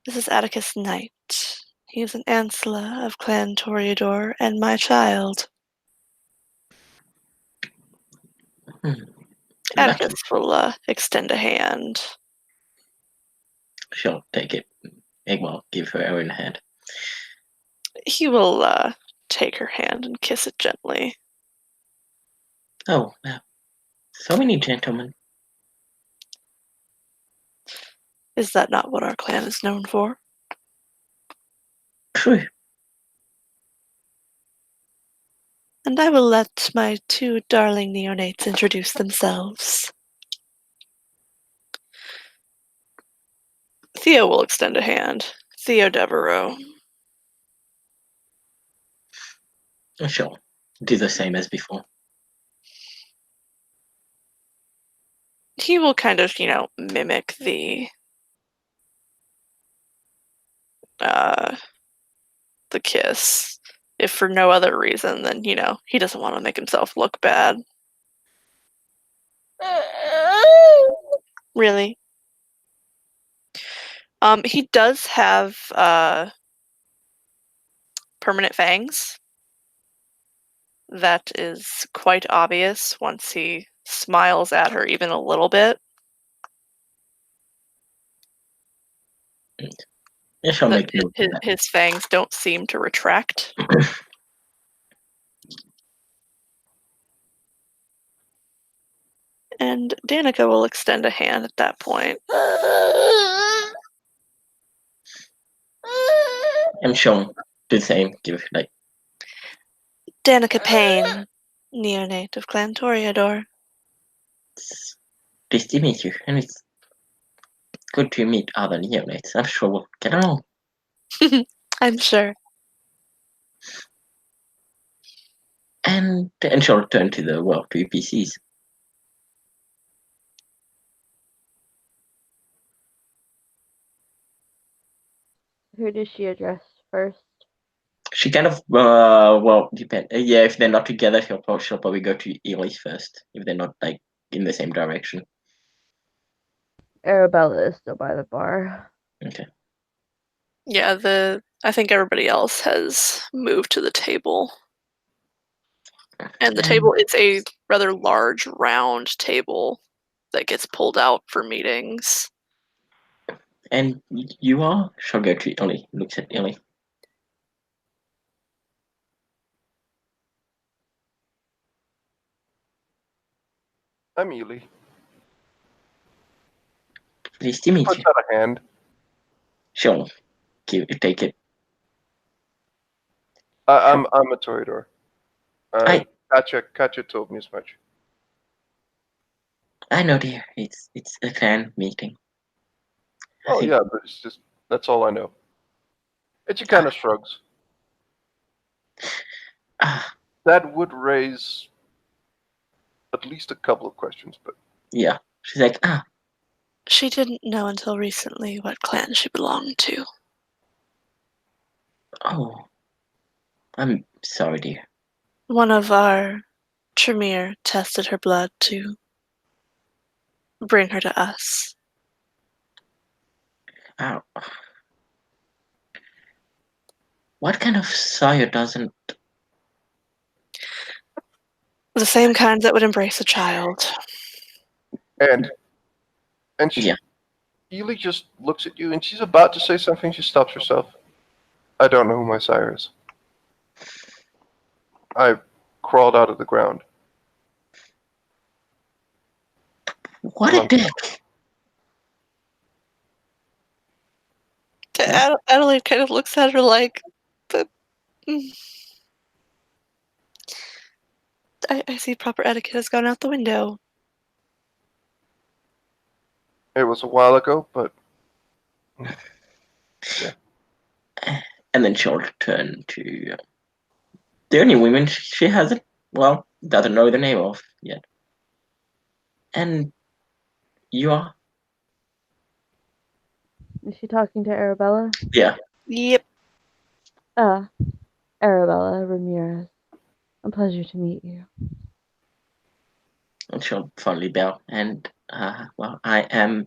This is Atticus Knight. He is an ancilla of Clan Toreador and my child. Atticus will extend a hand. She'll take it. Well, give her own hand. He will take her hand and kiss it gently. Oh, wow. So many gentlemen. Is that not what our clan is known for? True. And I will let my two darling neonates introduce themselves. Theo will extend a hand. Theo Devereaux. Sure. Do the same as before. He will kind of, mimic the kiss. If for no other reason than, he doesn't want to make himself look bad. Really. He does have permanent fangs. That is quite obvious once he smiles at her even a little bit. I shall But make note of that. his fangs don't seem to retract. And Danica will extend a hand at that point. And she'll do the same. Give like Danica Payne, neonate of Clan Toreador. it's pleased to meet you, and it's good to meet other neonates. I'm sure we'll get along. I'm sure. And she'll return to the world to PCs. Who does she address first? She kind of depend. Yeah, if they're not together, she'll probably go to Ely first. If they're not like in the same direction. Arabella is still by the bar. Okay. Yeah, I think everybody else has moved to the table. And the table is a rather large round table that gets pulled out for meetings. And you are? She'll go to Ely. Looks at Ely. I'm Ely. Pleased to meet Puts you. out a hand. She'll take it. I'm a Toreador. I Katya told me as much. I know, dear. It's a clan meeting. Oh think- yeah, but it's just that's all I know. And she kind of shrugs. Ah, That would raise at least a couple of questions, but yeah. She's like, She didn't know until recently what clan she belonged to. oh, I'm sorry, dear. One of our Tremere tested her blood to bring her to us. Oh. What kind of sire doesn't? The same kind that would embrace a child. and she Yeah. Ely just looks at you, and she's about to say something. She stops herself. I don't know who my sire is. I crawled out of the ground. What a dick! Adelaide kind of looks at her like, but I see proper etiquette has gone out the window. It was a while ago, but And then she'll turn to the only women she hasn't, doesn't know the name of yet. And you are? Is she talking to Arabella? Yeah. Yep. Arabella Ramirez. A pleasure to meet you. And she'll fondly bow. And, I am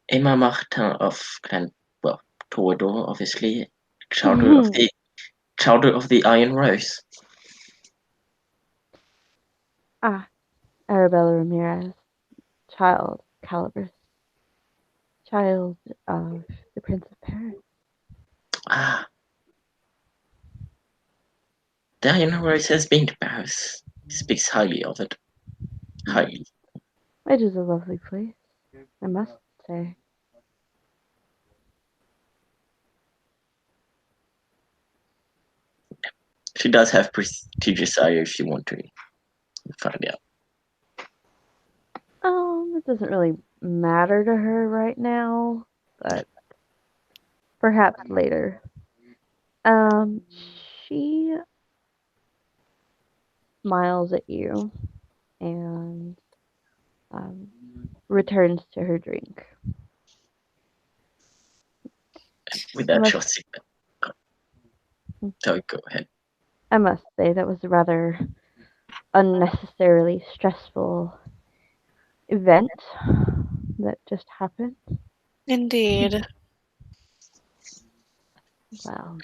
Emma Martin of Clan, Torador, obviously. Chowder of the Iron Rose. Arabella Ramirez. Child Calibris. Child of the Prince of Paris. The Iron Rose has been to Paris. Speaks highly of it. Highly. It is a lovely place, I must say. She does have prestigious sire if you want to find out. It doesn't really matter to her right now, but Perhaps later. She smiles at you and returns to her drink. With I that, must, she'll sit. Sorry, go ahead. I must say that was a rather unnecessarily stressful event that just happened. Indeed. Well,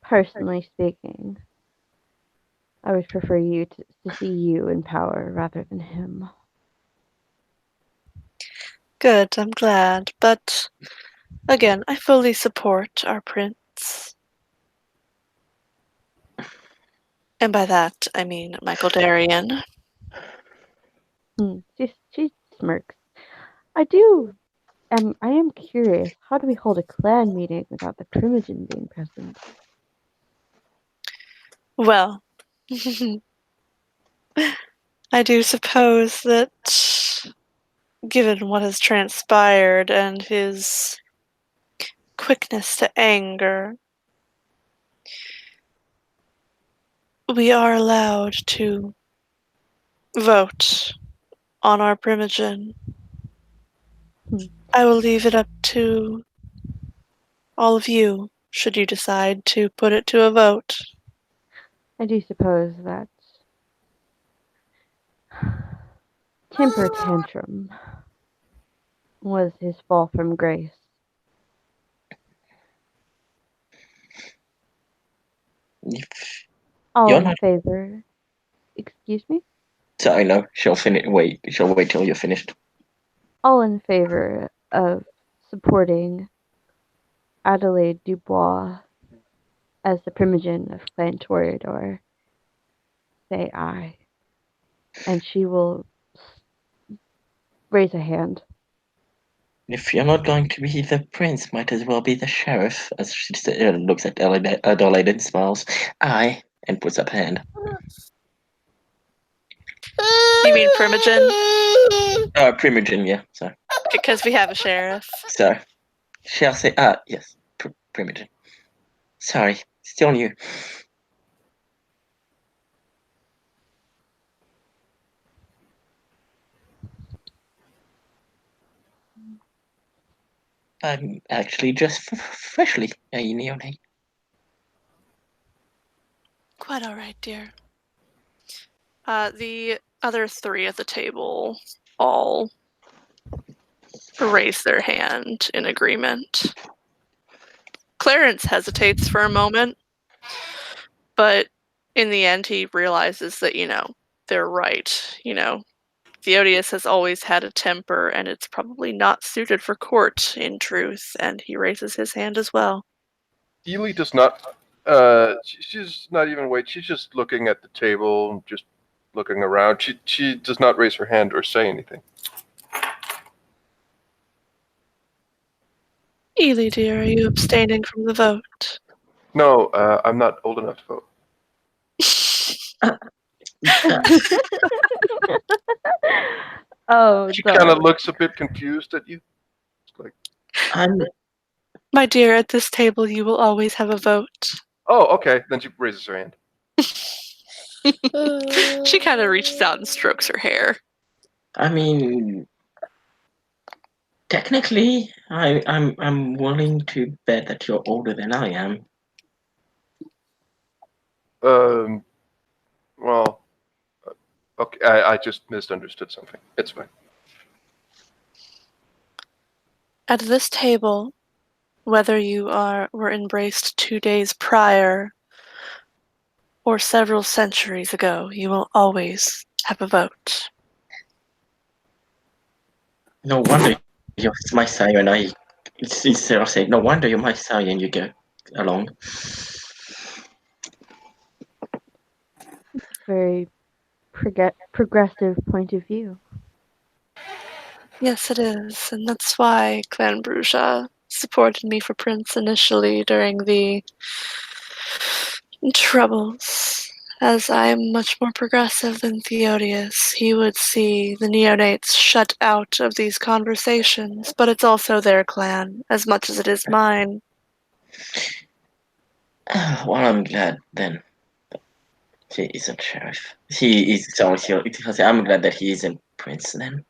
personally speaking, I would prefer to see you in power rather than him. Good, I'm glad. But again, I fully support our prince. And by that, I mean Michael Darien. She smirks. I am curious. How do we hold a clan meeting without the Primogen being present? Well, I do suppose that, given what has transpired and his quickness to anger, we are allowed to vote on our Primogen. Hmm. I will leave it up to all of you, should you decide to put it to a vote. I do suppose that temper tantrum was his fall from grace. If All you're in not. favor. Excuse me? Sorry, no. She'll finish. Wait. She'll wait till you're finished. All in favor of supporting Adelaide Dubois as the Primogen of Clan Toreador, say aye. And she will raise a hand. If you're not going to be the prince, might as well be the sheriff. As she looks at Adelaide and smiles. Aye, and puts up a hand. You mean Primogen? Primogen, yeah. So, Because we have a sheriff. shall say, yes, Primogen. Sorry, still new. I'm actually just freshly a neonate. Quite all right, dear. The other three at the table all raise their hand in agreement. Clarence hesitates for a moment, but in the end, he realizes that, they're right. Theodius has always had a temper, and it's probably not suited for court, in truth, and he raises his hand as well. Ely does not. She's not even wait. She's just looking at the table, just looking around. She does not raise her hand or say anything. Ely, dear, are you abstaining from the vote? No, I'm not old enough to vote. Oh, She kind of darling. looks a bit confused at you. It's like, I'm My dear, at this table you will always have a vote. oh, okay. Then she raises her hand. She kind of reaches out and strokes her hair. I mean, technically, I'm willing to bet that you're older than I am. Well, okay. I just misunderstood something. It's fine. At this table, whether you were embraced 2 days prior or several centuries ago, you will always have a vote. No wonder you're my sire and I. Instead of saying, no wonder you're my sire and you go along. Very progressive point of view. Yes, it is, and that's why Clan Bruja supported me for Prince initially during the Troubles. as I am much more progressive than Theodius, he would see the neonates shut out of these conversations, but it's also their clan, as much as it is mine. Well, I'm glad then. He isn't sheriff. He is sorry. I'm glad that he isn't prince then.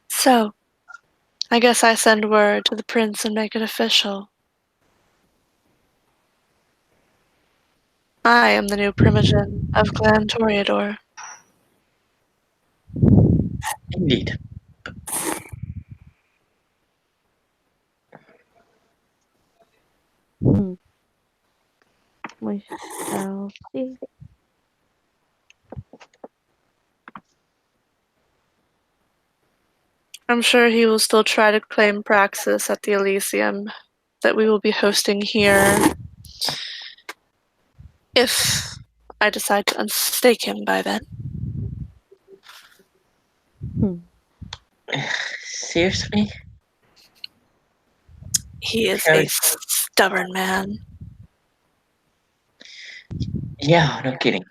So, I guess I send word to the prince and make it official. I am the new primogen of Clan Toreador. Indeed. Hmm. We shall see. I'm sure he will still try to claim praxis at the Elysium that we will be hosting here if I decide to unstake him by then. Hmm. Seriously? He is a Sheriff? stubborn man. Yeah, no kidding.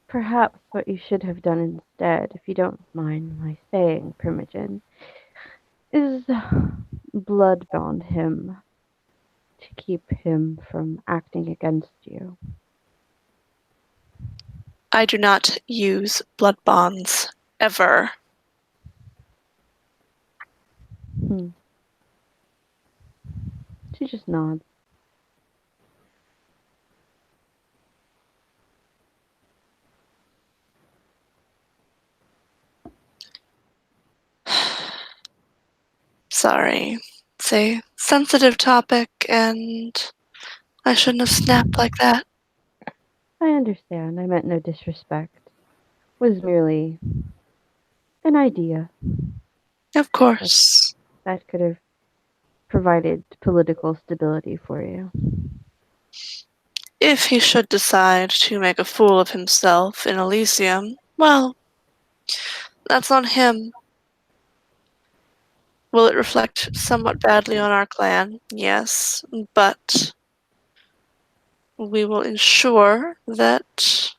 Perhaps what you should have done instead, if you don't mind my saying, Primogen, is blood bond him to keep him from acting against you. I do not use blood bonds, ever. Hmm. She just nods. Sorry. It's a sensitive topic, and I shouldn't have snapped like that. I understand. I meant no disrespect. Was merely an idea Of course. that could have provided political stability for you. If he should decide to make a fool of himself in Elysium, well, that's on him. Will it reflect somewhat badly on our clan? Yes, but we will ensure that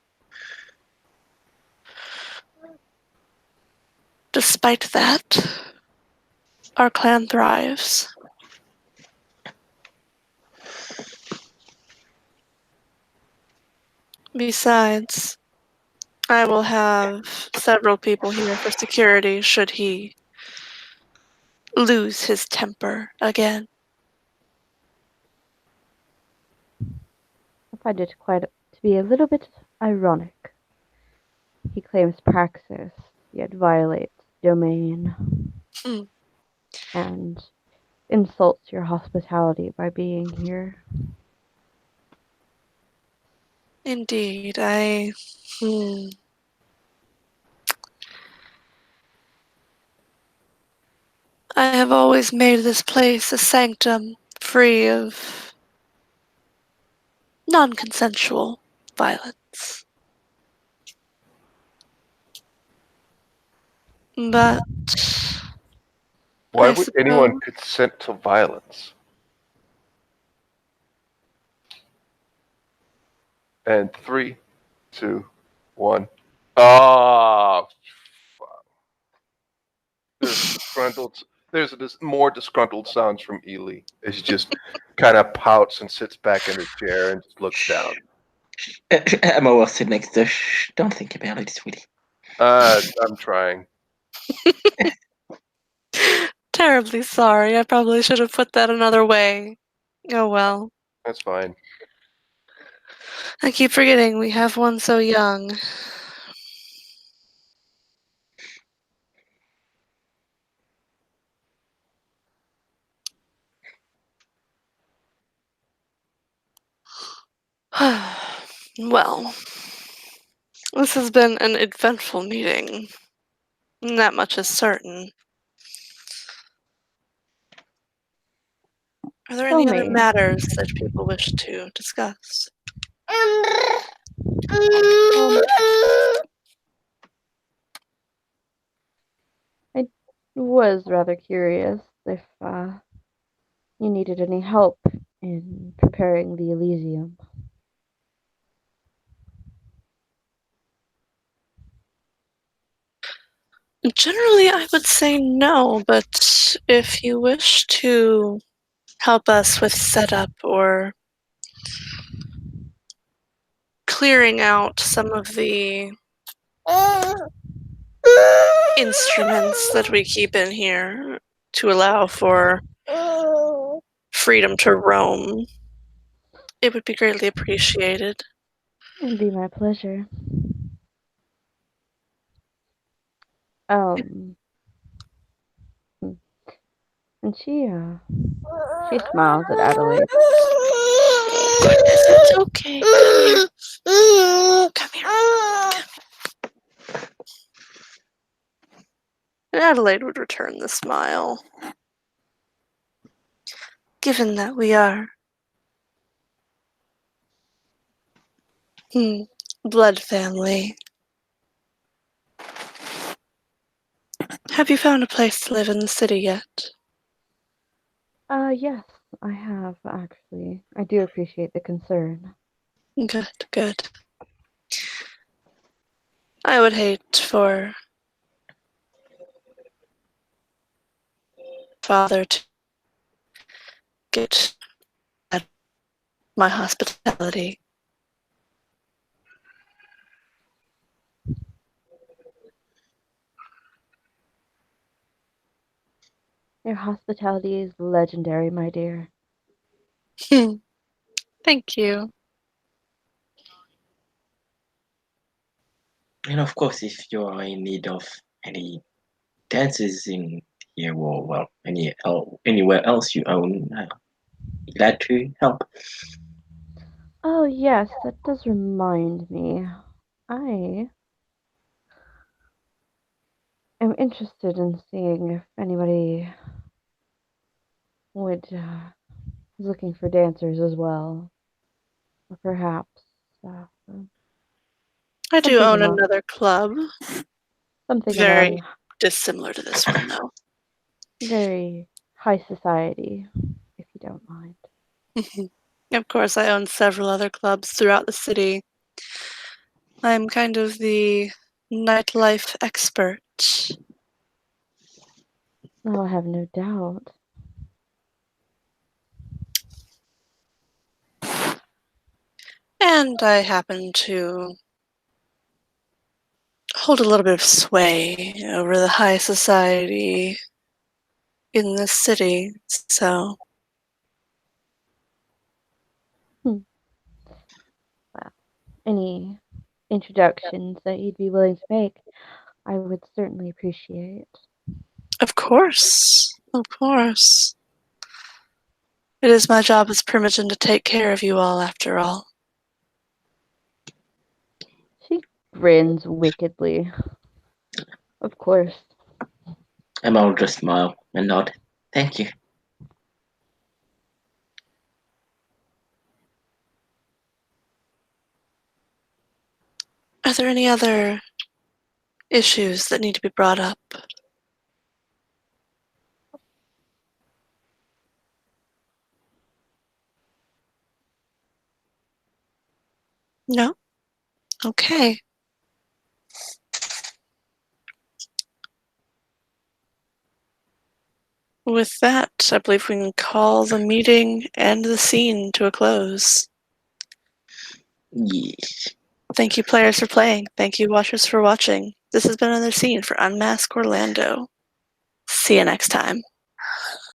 despite that, our clan thrives. Besides, I will have several people here for security should he lose his temper again. I find it quite to be a little bit ironic. He claims praxis, yet violates domain Hmm. and insults your hospitality by being here. Indeed, I have always made this place a sanctum free of non-consensual violence. But Why I would anyone suppose consent to violence? And 3, 2, 1. Ah, there's disgruntled. There's more disgruntled sounds from Ely as she just kind of pouts and sits back in the chair and just looks down. Emma will sit next to her. Shh, don't think about it, sweetie. I'm trying. terribly sorry. I probably should have put that another way. Oh well. That's fine. I keep forgetting we have one so young. Well, this has been an eventful meeting. That much is certain. Are there Tell any other me, matters that people wish to discuss? um, was rather curious if you needed any help in preparing the Elysium. Generally, I would say no, but if you wish to help us with setup or clearing out some of the instruments that we keep in here to allow for freedom to roam, it would be greatly appreciated. It'd be my pleasure. Um, hmm. And she smiles at Adelaide. Goodness, it's okay. Come here. And Adelaide would return the smile. Given that we are blood family, have you found a place to live in the city yet? Yes, I have, actually. I do appreciate the concern. Good, good. I would hate for father to get at my hospitality. Your hospitality is legendary, my dear. Thank you. And of course, if you are in need of any dances in here or well, anywhere else you own, glad to help. Oh, yes, that does remind me. I am interested in seeing if anybody would is looking for dancers as well, or perhaps uh, I do something own among another club, something very among dissimilar to this one, though. very high society, if you don't mind. Of course, I own several other clubs throughout the city. I'm kind of the nightlife expert. Oh, I have no doubt. And I happen to hold a little bit of sway over the high society in this city, so Hmm. Well, any introductions that you'd be willing to make, I would certainly appreciate. of course, of course. It is my job as Primogen to take care of you all, after all. She grins wickedly. Of course. And I'll just smile and nod. Thank you. Are there any other issues that need to be brought up? No? Okay. With that, I believe we can call the meeting and the scene to a close. Yes. Thank you, players, for playing. Thank you, watchers, for watching. This has been another scene for Unmask Orlando. See you next time.